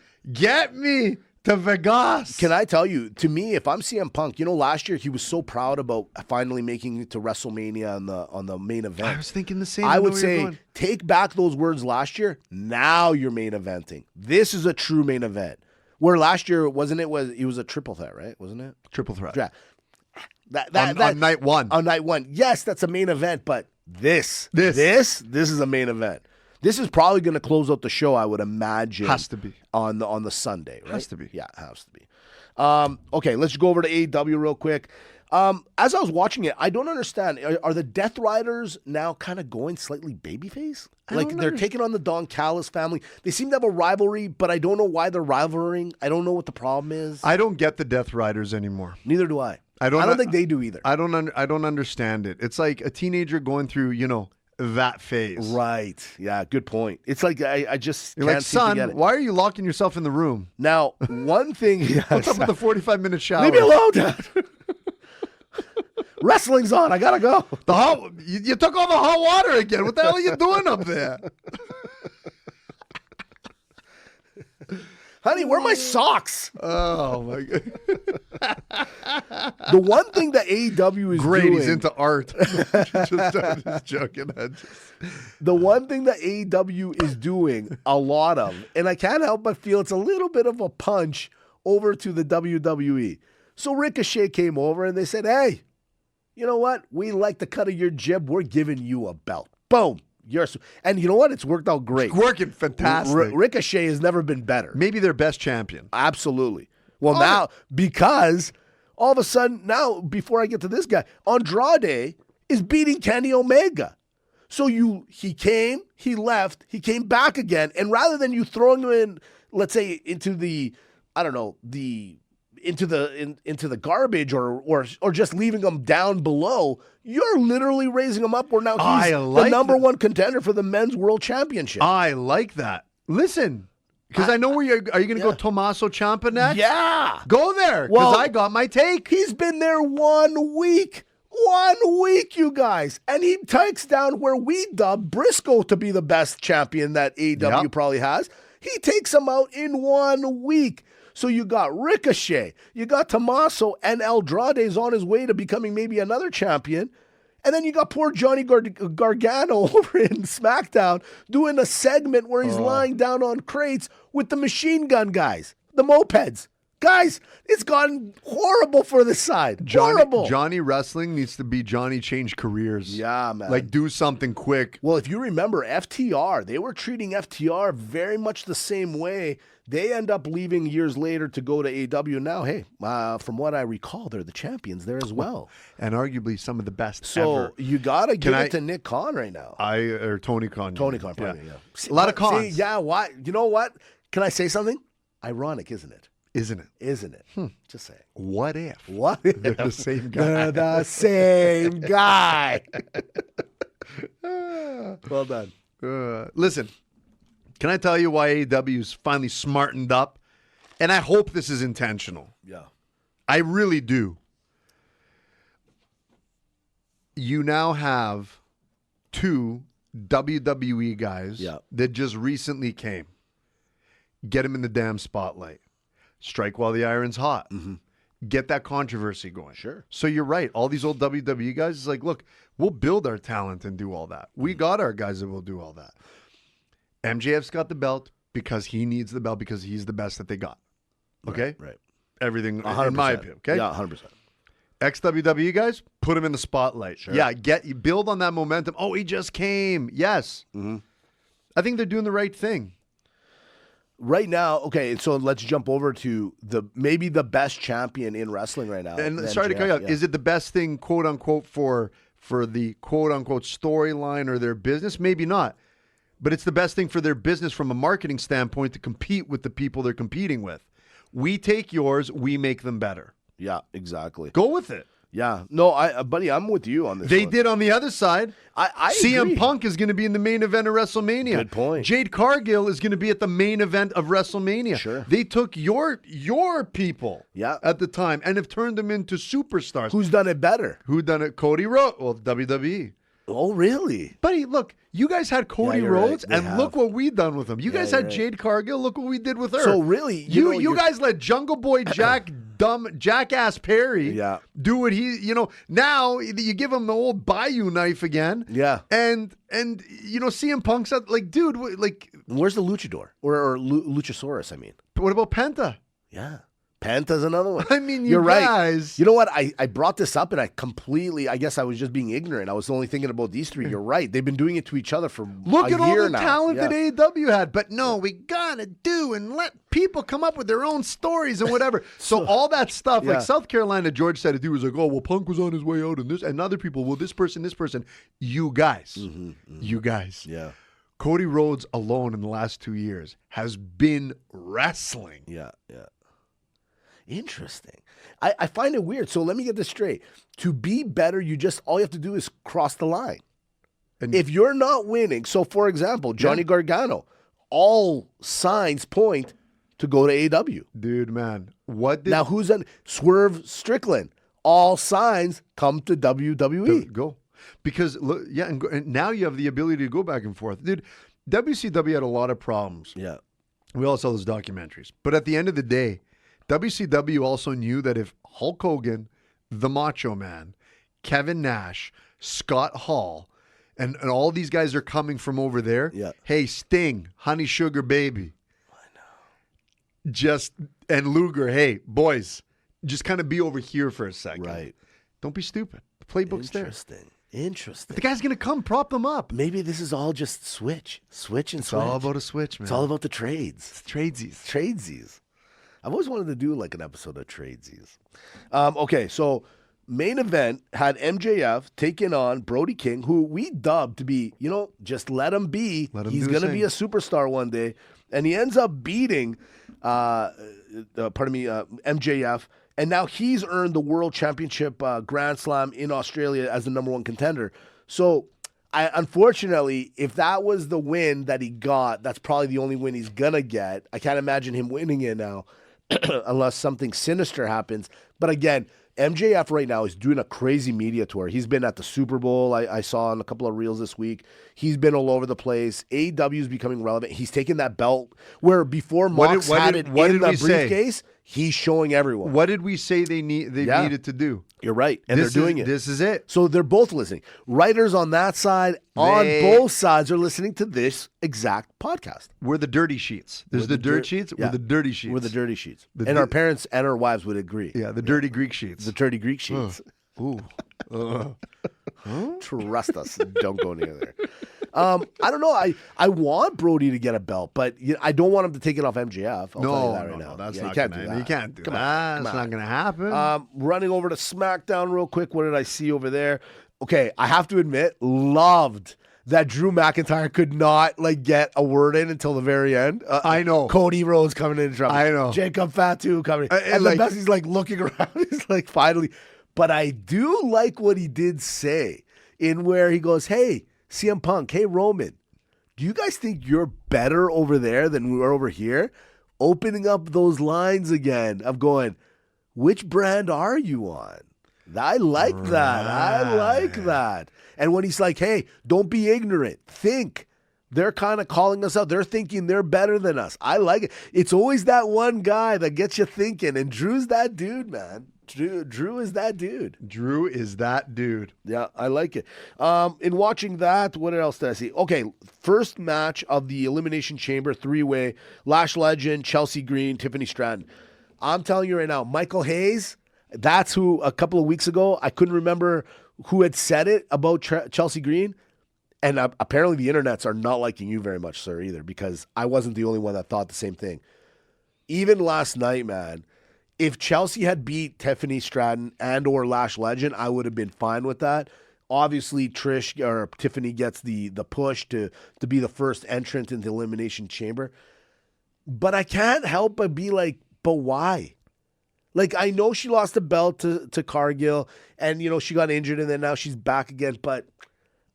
to Vegas. Can I tell you, to me, if I'm CM Punk, last year he was so proud about finally making it to WrestleMania on the main event. I was thinking the same. I would know where you're say going. take back those words last year. Now you're main eventing. This is a true main event. Where last year, it was a triple threat, right? Wasn't it? Triple threat. Yeah. On night one. On night one. Yes, that's a main event, but this is a main event. This is probably going to close out the show, I would imagine. Has to be. On the Sunday, right? Has to be. Yeah, it has to be. Okay, let's go over to AEW real quick. As I was watching it, I don't understand. Are the Death Riders now kind of going slightly babyface? Like they're taking on the Don Callis family. They seem to have a rivalry, but I don't know why they're rivaling. I don't know what the problem is. I don't get the Death Riders anymore. Neither do I. I don't think they do either. I don't understand it. It's like a teenager going through, that phase. Right. Yeah, good point. It's like I just You're can't like, seem to get son, it. why are you locking yourself in the room? Now, one thing. What's up with the 45-minute shower? Leave me alone, Dad. Wrestling's on. I gotta go. You took all the hot water again. What the hell are you doing up there? Honey, where are my socks? Oh my god. The one thing that AEW is Great, doing, he's into art. just joking. the one thing that AEW is doing a lot of, and I can't help but feel it's a little bit of a punch over to the WWE. So Ricochet came over and they said, hey, you know what? We like the cut of your jib. We're giving you a belt. Boom. And you know what? It's worked out great. It's working fantastic. Ricochet has never been better. Maybe their best champion. Absolutely. Well, now, because all of a sudden, now, before I get to this guy, Andrade is beating Kenny Omega. So he came, he left, he came back again, and rather than you throwing him in, let's say, into the, I don't know, into the garbage or just leaving him down below, you're literally raising him up where now he's the number one contender for the men's world championship. I like that. Listen, because I know where are you going to go Tommaso Ciampa next? Yeah. Go there, because I got my take. He's been there 1 week. 1 week, you guys. And he takes down where we dub Briscoe to be the best champion that AEW probably has. He takes him out in 1 week. So you got Ricochet, you got Tommaso, and Andrade's on his way to becoming maybe another champion. And then you got poor Johnny Gargano over in SmackDown doing a segment where he's lying down on crates with the machine gun guys, the mopeds. Guys, it's gotten horrible for this side. Horrible. Johnny Wrestling needs to be Johnny Change Careers. Yeah, man. Like, do something quick. Well, if you remember FTR, they were treating FTR very much the same way. They end up leaving years later to go to AEW. Now, hey, from what I recall, they're the champions there as well. And arguably some of the best so ever. You got to give it to Nick Khan right now. Or Tony Khan. Tony Khan, probably, yeah. A lot of cons. See, yeah, why? You know what? Can I say something? Ironic, isn't it? Isn't it? Isn't it? Just saying. What if? What They're the same guy. They're the same guy. Well done. Listen, can I tell you why AEW's finally smartened up? And I hope this is intentional. Yeah. I really do. You now have 2 WWE guys that just recently came. Get them in the damn spotlight. Strike while the iron's hot. Mm-hmm. Get that controversy going. Sure. So you're right. All these old WWE guys is like, look, we'll build our talent and do all that. We got our guys that will do all that. MJF's got the belt because he needs the belt because he's the best that they got. Okay? Right. Everything 100%. in my opinion. Okay? Yeah, 100%. Ex-WWE guys, put him in the spotlight. Sure. Yeah, you build on that momentum. Oh, he just came. Yes. Mm-hmm. I think they're doing the right thing. Right now, okay, so let's jump over to maybe the best champion in wrestling right now. And sorry to cut you off. Is it the best thing, quote unquote, for the quote unquote storyline or their business? Maybe not. But it's the best thing for their business from a marketing standpoint to compete with the people they're competing with. We take yours, we make them better. Yeah, exactly. Go with it. Yeah. No, buddy, I'm with you on this. They did on the other side. I CM agree. Punk is going to be in the main event of WrestleMania. Good point. Jade Cargill is going to be at the main event of WrestleMania. Sure. They took your people at the time and have turned them into superstars. Who's done it better? Who done it? Cody Rhodes. Well, WWE. Oh, really? Buddy, look, you guys had Cody you're Rhodes, right. and look what we done with him. You guys had right. Jade Cargill. Look what we did with her. So really, you guys let Jungle Boy Jack, Jackass Perry, do what he, now you give him the old Bayou knife again. Yeah. And CM Punk's like, dude, like, where's the Luchador or Luchasaurus? I mean, what about Penta? Yeah. Penta's another one. I mean, you're guys. Right. You know what? I brought this up and I guess I was just being ignorant. I was only thinking about these three. You're right. They've been doing it to each other for Look a at all year the now. talent that AEW had. But no, we gotta do and let people come up with their own stories and whatever. so all that stuff, like South Carolina, George said he was like, oh, well, Punk was on his way out and other people, well, this person. You guys. You guys. Yeah. Cody Rhodes alone in the last 2 years has been wrestling. Yeah. Interesting. I find it weird. So let me get this straight. To be better, all you have to do is cross the line. And if you're not winning, so for example, Johnny Gargano, all signs point to go to AEW. Dude, man. Now who's on Swerve Strickland? All signs come to WWE. Go. Because, look, and now you have the ability to go back and forth. Dude, WCW had a lot of problems. Yeah. We all saw those documentaries. But at the end of the day, WCW also knew that if Hulk Hogan, the Macho Man, Kevin Nash, Scott Hall, and all these guys are coming from over there, hey, Sting, Honey Sugar Baby. I know. And Luger, hey, boys, just kind of be over here for a second. Right. Don't be stupid. The playbook's there. Interesting. The guy's going to come, prop them up. Maybe this is all just switch and switch. It's all about a switch, man. It's all about the trades. It's tradesies. Tradesies. I've always wanted to do like an episode of Tradesies. Okay, so main event had MJF taking on Brody King, who we dubbed to be, just let him be. He's going to be a superstar one day. And he ends up beating, MJF. And now he's earned the World Championship Grand Slam in Australia as the number one contender. So, unfortunately, if that was the win that he got, that's probably the only win he's going to get. I can't imagine him winning it now unless something sinister happens. But again, MJF right now is doing a crazy media tour. He's been at the Super Bowl. I saw on a couple of reels this week. He's been all over the place. AEW is becoming relevant. He's taken that belt where before Mox had it in the briefcase. He's showing everyone. What did we say they needed to do? You're right, and they're doing it. This is it. So they're both listening. Writers on that side, on both sides, are listening to this exact podcast. We're the dirty sheets. There's the dirt sheets. Yeah. We're the dirty sheets. We're the dirty sheets. And our parents and our wives would agree. Yeah, the dirty Greek sheets. The dirty Greek sheets. Ooh. Trust us. Don't go near there. I don't know. I want Brody to get a belt, but I don't want him to take it off MJF. I'll tell you that right now. That's you not can't gonna, do that. You can't do Come that. on. That's not going to happen. Running over to SmackDown real quick. What did I see over there? Okay, I have to admit, loved that Drew McIntyre could not get a word in until the very end. I know. Cody Rhodes coming in trouble. I know. Jacob Fatu coming in. And the best, he's looking around. He's finally. But I do like what he did say in where he goes, hey, CM Punk, hey, Roman, do you guys think you're better over there than we're over here? Opening up those lines again of going, which brand are you on? I like that. I like that. And when he's like, hey, don't be ignorant. Think. They're kind of calling us out. They're thinking they're better than us. I like it. It's always that one guy that gets you thinking. And Drew's that dude, man. Drew is that dude. Drew is that dude. Yeah, I like it. In watching that, what else did I see? Okay, first match of the Elimination Chamber 3-way, Lash Legend, Chelsea Green, Tiffany Stratton. I'm telling you right now, Michael Hayes, that's who a couple of weeks ago, I couldn't remember who had said it about Chelsea Green. And apparently the internets are not liking you very much, sir, either, because I wasn't the only one that thought the same thing. Even last night, man, if Chelsea had beat Tiffany Stratton and or Lash Legend, I would have been fine with that. Obviously, Tiffany gets the push to be the first entrant in the Elimination Chamber. But I can't help but be like, but why? I know she lost the belt to Cargill, and, she got injured, and then now she's back again, but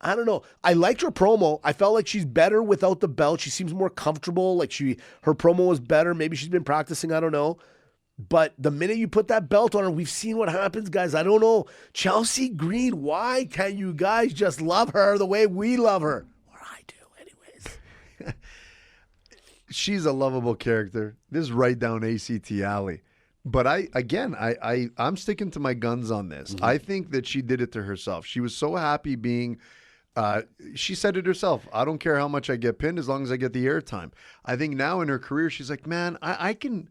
I don't know. I liked her promo. I felt like she's better without the belt. She seems more comfortable. Her promo was better. Maybe she's been practicing. I don't know. But the minute you put that belt on her, we've seen what happens, guys. I don't know. Chelsea Green, why can't you guys just love her the way we love her? Or I do, anyways. She's a lovable character. This is right down ACT alley. But I'm sticking to my guns on this. Mm-hmm. I think that she did it to herself. She was so happy being... she said it herself. I don't care how much I get pinned as long as I get the airtime. I think now in her career, she's like, man, I can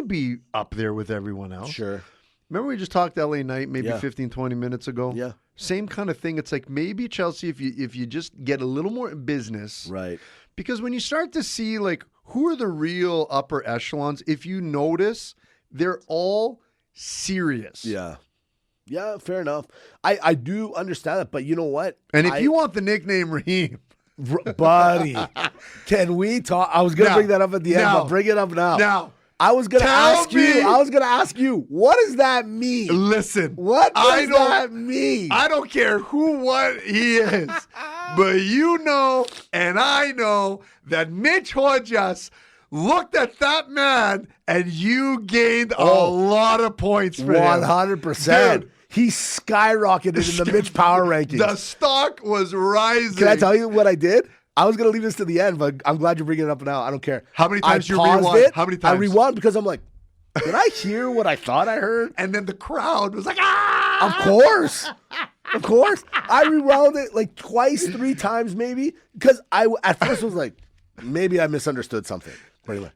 be up there with everyone else. Sure. Remember we just talked LA Knight maybe 15, 20 minutes ago? Yeah. Same kind of thing. It's like maybe Chelsea, if you just get a little more in business. Right. Because when you start to see who are the real upper echelons, if you notice, they're all serious. Yeah. Yeah, fair enough. I do understand that, but you know what? And if you want the nickname Raheem. Buddy, can we talk? I was going to bring that up at the end, but bring it up now. Now. I was going to ask you, what does that mean? Listen. What does that mean? I don't care what he is, but and I know that Mitch Hodges looked at that man and you gained a lot of points for him. 100%. Dude, he skyrocketed in the Mitch Power rankings. The stock was rising. Can I tell you what I did? I was gonna leave this to the end, but I'm glad you're bringing it up now. I don't care. How many times I you paused rewind? it. How many times? I rewound because I'm like, did I hear what I thought I heard? And then the crowd was like, ah! Of course. Of course. I rewound it like twice, 3 times maybe, because I at first was like, maybe I misunderstood something. But like,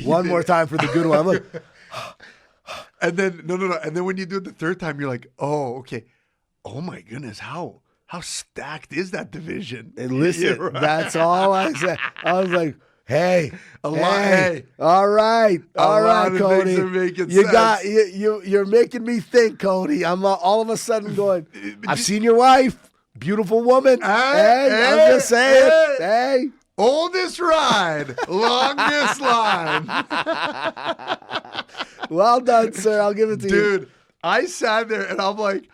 one more time for the good one. I'm like, And then no. And then when you do it the third time, you're like, oh, okay. Oh my goodness, how stacked is that division? and listen, Yeah, right. that's all I said. I was like, hey, All right, Cody. things are making You sense. got you're making me think, Cody. I'm all of a sudden going, I've seen your wife, beautiful woman. I'm just saying, hey. Oldest ride, longest line. Well done, sir. I'll give it to you. Dude, I sat there and I'm like,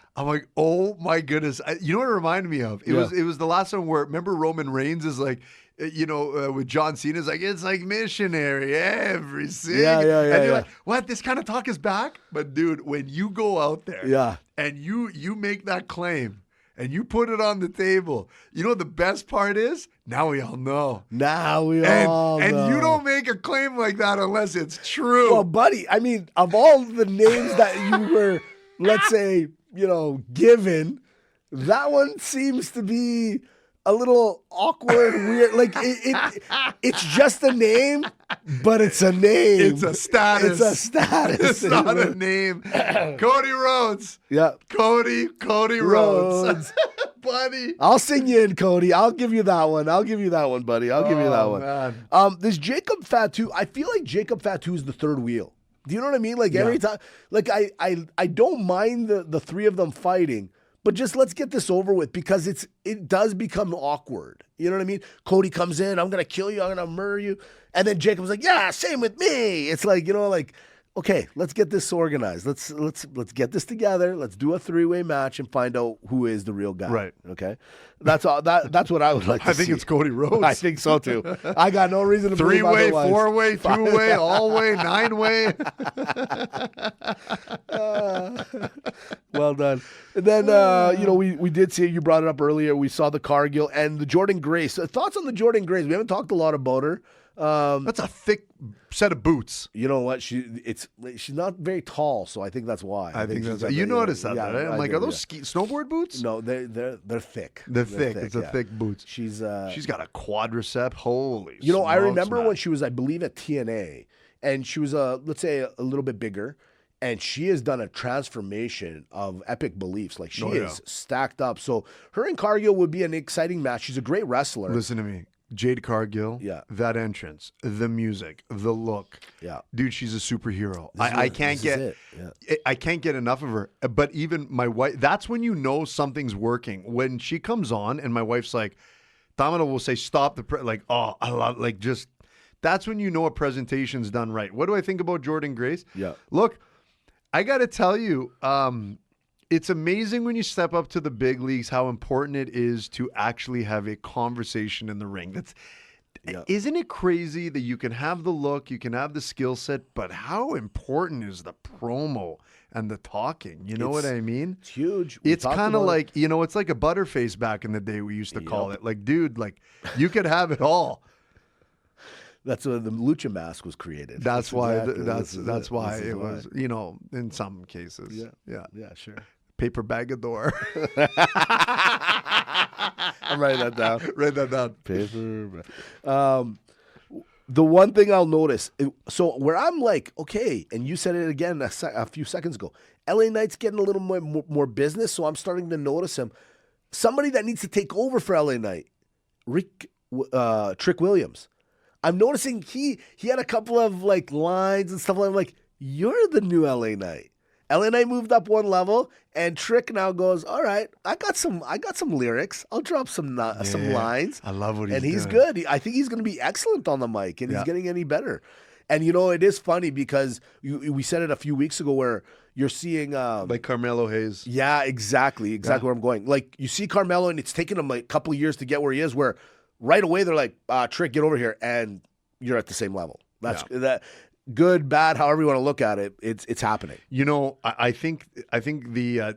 oh my goodness. You know what it reminded me of? It was the last one where, remember Roman Reigns is like, with John Cena, is like, it's like missionary every single. Yeah, and you're yeah. like, what? This kind of talk is back? But dude, when you go out there and you make that claim and you put it on the table, you know what the best part is? Now we all know. Now we And, all and know. you don't make a claim like that unless it's true. Well, buddy, I mean, of all the names that you were, let's say, given, that one seems to be a little awkward, weird. Like it's just a name, but it's a name. It's a status. It's a status. It's not a name. Cody Rhodes. Yeah. Cody Rhodes. Buddy. I'll sing you in, Cody. I'll give you that one. I'll give you that one, buddy. I'll give you that one. Man. This Jacob Fatu, I feel like Jacob Fatu is the third wheel. Do you know what I mean? Like every time, like I don't mind the 3 of them fighting, but just let's get this over with because it does become awkward. You know what I mean? Cody comes in, I'm gonna kill you, I'm gonna murder you, and then Jacob's like, yeah, same with me. It's like, okay, let's get this organized. Let's get this together. Let's do a 3-way match and find out who is the real guy. Right. Okay. That's all. That's what I would like to see. I think it's Cody Rhodes. I think so too. I got no reason to believe 3-way, otherwise. 4-way, 2-way, all-way, 9-way. Well done. And then, we did see, you brought it up earlier, we saw the Cargill and the Jordan Grace. Thoughts on the Jordan Grace? We haven't talked a lot about her. That's a thick set of boots. You know what? She's not very tall, so I think that's why. I think she's that's you noticed that, yeah, right? I'm like, are those snowboard boots? No, they're thick. They're thick. It's a yeah. thick boots. She's got a quadricep. Holy I remember smokes, when she was, I believe, at TNA, and she was let's say a little bit bigger, and she has done a transformation of epic beliefs. Like she is stacked up. So her and Cargill would be an exciting match. She's a great wrestler. Listen to me. Jade Cargill, Yeah. that entrance, the music, the look. Yeah. Dude, she's a superhero. This I is can't get it. Yeah. I can't get enough of her. But even my wife, that's when you know something's working. When she comes on and my wife's like, Tamara will say, stop the I love, that's when you know a presentation's done right. What do I think about Jordan Grace? Yeah. Look, I got to tell you, it's amazing when you step up to the big leagues how important it is to actually have a conversation in the ring. Isn't it crazy that you can have the look, you can have the skill set, but how important is the promo and the talking? You know what I mean? It's huge. It's kind of like, it's like a butterface back in the day we used to call it. Like, dude, you could have it all. That's when the lucha mask was created. That's why. exactly- That's why this is it why. was. In some cases. Yeah. Yeah, sure. Paper bagador. I'm writing that down. Write that down. Paper. The one thing I'll notice, so where I'm like, okay, and you said it again a few seconds ago, LA Knight's getting a little more business, so I'm starting to notice him. Somebody that needs to take over for LA Knight, Trick Williams. I'm noticing he had a couple of lines and stuff like that. I'm like, you're the new LA Knight. LA Knight moved up one level, and Trick now goes, all right, I got some lyrics. I'll drop some lines. I love what he's and he's doing. good. I think he's going to be excellent on the mic, and he's getting any better. And it is funny because we said it a few weeks ago where you're seeing Like Carmelo Hayes. yeah, exactly where I'm going. Like you see Carmelo, and it's taken him a couple of years to get where he is. Where right away they're like, Trick, get over here, and you're at the same level. That's that. Good, bad, however you want to look at it, it's happening. I think the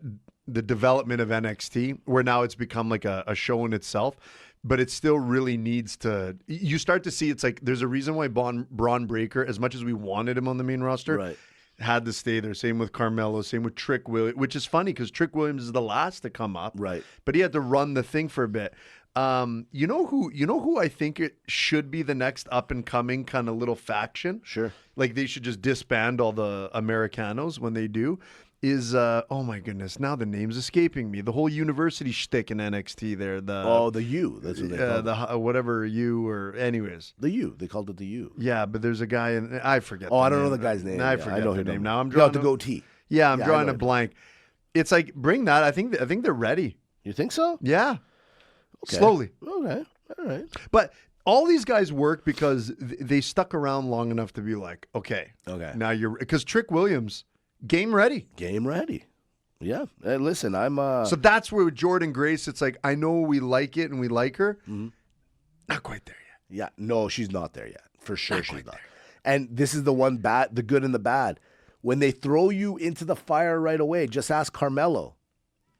the development of NXT, where now it's become like a show in itself, but it still really needs to. You start to see it's like there's a reason why Braun Breaker, as much as we wanted him on the main roster, Right. had to stay there. Same with Carmelo, same with Trick Williams, which is funny because Trick Williams is the last to come up, Right. But he had to run the thing for a bit. You know who I think it should be the next up and coming kind of little faction? Sure. Like they should just disband all the Americanos when they do. Is oh my goodness, now the name's escaping me. The whole university shtick in NXT there. The U. That's what they called it. Whatever U or anyways. The U. They called it the U. Yeah, but there's a guy in I forget. Oh, the I don't name. know the guy's name. I Yeah, forget know the him. name now. I'm You drawing got the goatee. Yeah, I'm Yeah, I drawing know a him. blank. It's like bring that. I think they're ready. You think so? Yeah, Okay. slowly. Okay. All right. But all these guys work because they stuck around long enough to be like, okay, now you're because Trick Williams, game ready. Game ready. Yeah. Hey, listen, I'm. So that's where with Jordan Grace, it's like I know we like it and we like her, not quite there yet. Yeah. No, she's not there yet. For sure, she's not. And this is the one bad, the good and the bad. When they throw you into the fire right away, just ask Carmelo.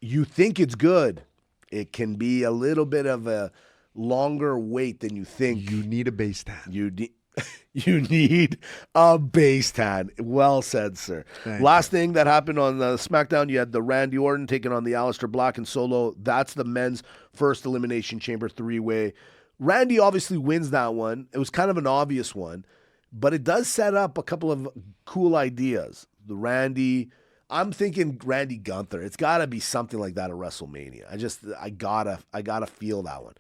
You think it's good. It can be a little bit of a longer wait than you think. You need a base stand. You need a base tan. Well said, sir. Last thing that happened on SmackDown, you had the Randy Orton taking on the Aleister Black and Solo. That's the men's first Elimination Chamber 3-way. Randy obviously wins that one. It was kind of an obvious one, but it does set up a couple of cool ideas. I'm thinking Randy Gunther. It's got to be something like that at WrestleMania. I gotta feel that one.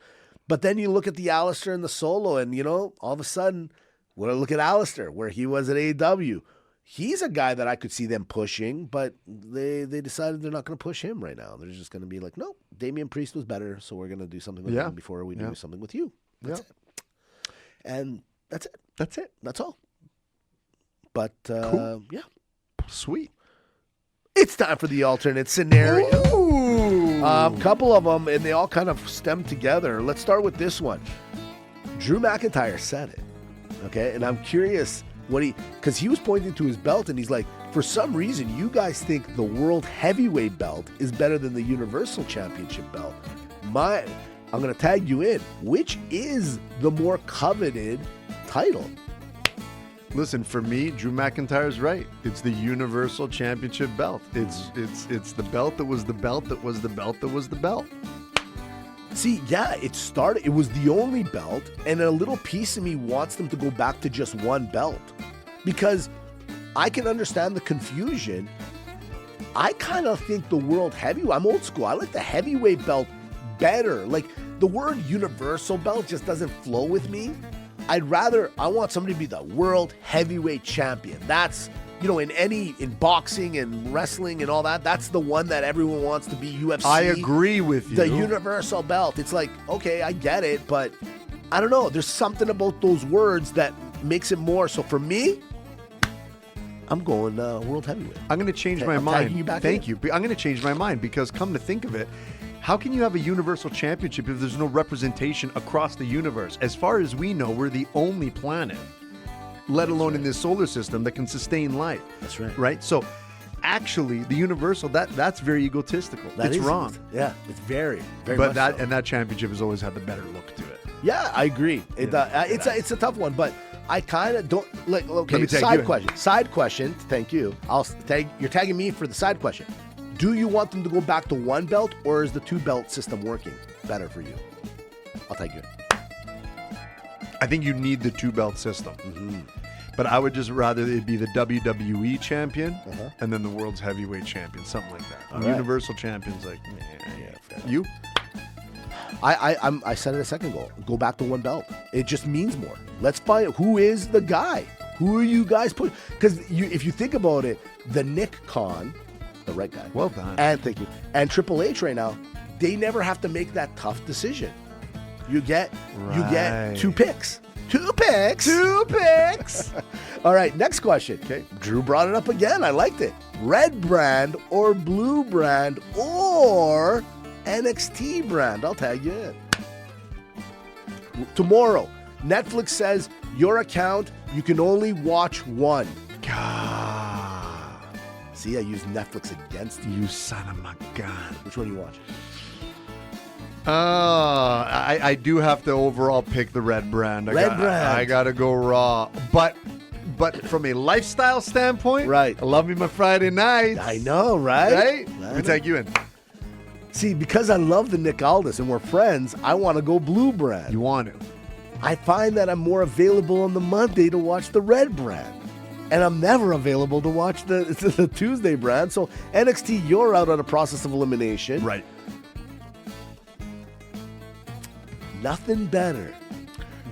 But then you look at the Aleister and the Solo, and all of a sudden, look at Aleister, where he was at AEW. He's a guy that I could see them pushing, but they decided they're not going to push him right now. They're just going to be like, no, Damian Priest was better, so we're going to do something with him before we do something with you. That's it. And that's it. That's it. That's all. But, Cool. Yeah. Sweet. It's time for the alternate scenario. Couple of them, and they all kind of stem together. Let's start with this one. Drew McIntyre said it, okay? And I'm curious because he was pointing to his belt, and he's like, for some reason, you guys think the World Heavyweight belt is better than the Universal Championship belt. I'm going to tag you in. Which is the more coveted title? Listen, for me, Drew McIntyre's right. It's the Universal Championship belt. It's the belt that was the belt that was the belt that was the belt. See, yeah, it was the only belt, and a little piece of me wants them to go back to just one belt. Because I can understand the confusion. I kind of think the World Heavyweight, I'm old school, I like the heavyweight belt better. Like, the word Universal belt just doesn't flow with me. I want somebody to be the World Heavyweight Champion. That's, in boxing and wrestling and all that, that's the one that everyone wants to be. UFC. I agree with you. The Universal belt. It's like, okay, I get it, but I don't know. There's something about those words that makes it more. So for me, I'm going World Heavyweight. I'm going to change my mind. Thank you. I'm going to change my mind because come to think of it, how can you have a Universal Championship if there's no representation across the universe? As far as we know, we're the only planet, let alone in this solar system, that can sustain life. That's right. Right? So actually, the Universal, that's very egotistical. It's wrong. Yeah, it's very, very but much so. And that championship has always had the better look to it. Yeah, I agree. It's a tough one, but I kind of don't like. Okay, Let me tag side you question. Side question. Thank you. You're tagging me for the side question. Do you want them to go back to one belt, or is the two belt system working better for you? I'll tag you. I think you need the two belt system. Mm-hmm. But I would just rather it be the WWE champion and then the world's heavyweight champion, something like that. All right. Universal champion's like, you? I said it a second ago. Go back to one belt. It just means more. Let's find who is the guy. Who are you guys putting? Because if you think about it, the Nick Khan, the right guy. Well done. And thank you. And Triple H right now, they never have to make that tough decision. You get two picks. Two picks. All right, next question. Okay, Drew brought it up again. I liked it. Red brand or blue brand or NXT brand. I'll tag you in. Tomorrow, Netflix says your account, you can only watch one. See, I used Netflix against you. You son of a gun. Which one you watch? I do have to overall pick the Red Brand. I gotta go Raw. But from a lifestyle standpoint, Right. I love me my Friday nights. I know, right? Right? Let me take you in. See, because I love the Nick Aldis and we're friends, I want to go Blue Brand. You want it? I find that I'm more available on the Monday to watch the Red Brand. And I'm never available to watch the Tuesday brand. So NXT, you're out on a process of elimination. Right. Nothing better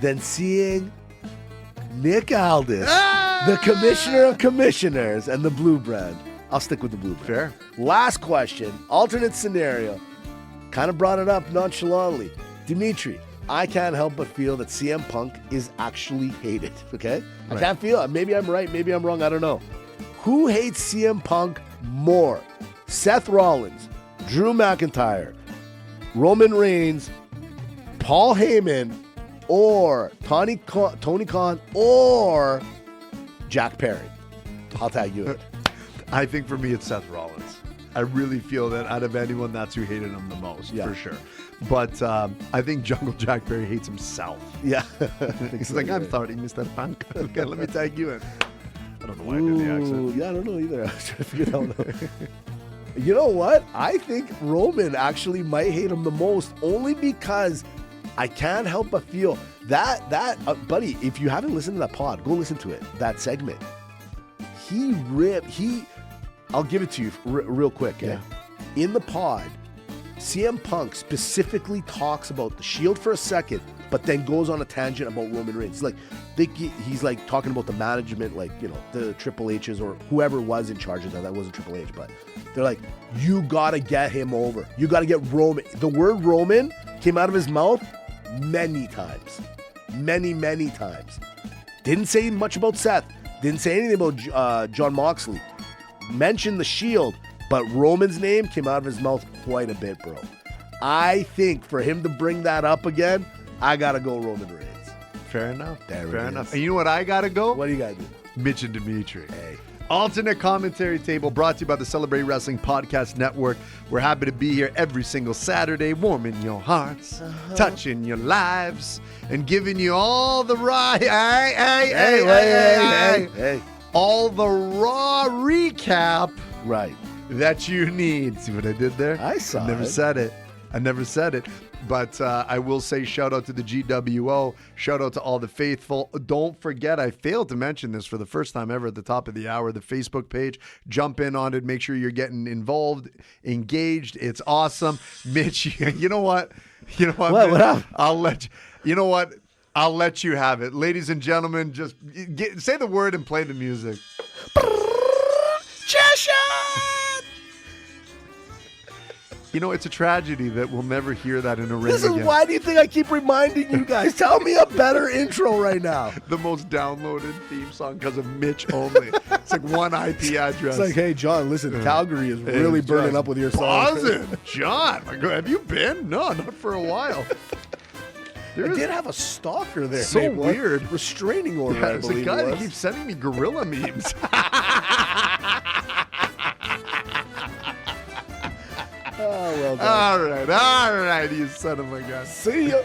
than seeing Nick Aldis, the commissioner of commissioners, and the Blue Brand. I'll stick with the Blue Brand. Fair. Last question, alternate scenario. Kind of brought it up nonchalantly. Dimitri, I can't help but feel that CM Punk is actually hated, okay? I Right. can't feel it. Maybe I'm right, maybe I'm wrong, I don't know. Who hates CM Punk more? Seth Rollins, Drew McIntyre, Roman Reigns, Paul Heyman, or Tony Khan, or Jack Perry? I'll tag you in. I think for me, it's Seth Rollins. I really feel that out of anyone, that's who hated him the most, Yeah. for sure. But I think Jungle Jack Perry hates himself. Yeah. He's like, I'm sorry, Mr. Punk. Okay, let me tag you in. I don't know why I did the accent. Yeah, I don't know either. I was trying to figure it out. You know what? I think Roman actually might hate him the most, only because I can't help but feel that buddy, if you haven't listened to that pod, go listen to it, that segment. I'll give it to you real quick. Okay? Yeah. In the pod, CM Punk specifically talks about the Shield for a second, but then goes on a tangent about Roman Reigns. He's like talking about the management, like, you know, the Triple H's or whoever was in charge of that. That wasn't Triple H, but they're like, you gotta get him over. You gotta get Roman. The word Roman came out of his mouth many times. Many times. Didn't say much about Seth. Didn't say anything about John Moxley. Mentioned the Shield, but Roman's name came out of his mouth quite a bit, bro. I think for him to bring that up again, I gotta go Roman Reigns. Fair enough. There it Fair is. enough. And you know what I gotta go? What do you gotta do? Mitch and Dimitri. Hey. Alternate Commentary Table brought to you by the Celebrate Wrestling Podcast Network. We're happy to be here every single Saturday, warming your hearts, touching your lives, and giving you all the raw, all the raw recap Right. that you need. See what I did there? I saw never it. said it. I never said it. But I will say shout out to the GWO. Shout out to all the faithful. Don't forget, I failed to mention this for the first time ever at the top of the hour, the Facebook page. Jump in on it. Make sure you're getting involved, engaged. It's awesome. Mitch, you know what? What Mitch? up? I'll let you know what? I'll let you have it. Ladies and gentlemen, just say the word and play the music. You know, it's a tragedy that we'll never hear that in a ring This is again. why do you think I keep reminding you guys? Tell me a better intro right now. The most downloaded theme song because of Mitch only. It's like one IP address. It's like, hey, John, listen, Calgary is really It's burning just up with your song. buzzing. John, my God, have you been? No, not for a while. I did have a stalker there. So Nate, what? weird. Restraining order, Yeah, I it's a believe guy it that was. keeps sending me gorilla memes. Oh, well done. All right, you son of a gun. See ya.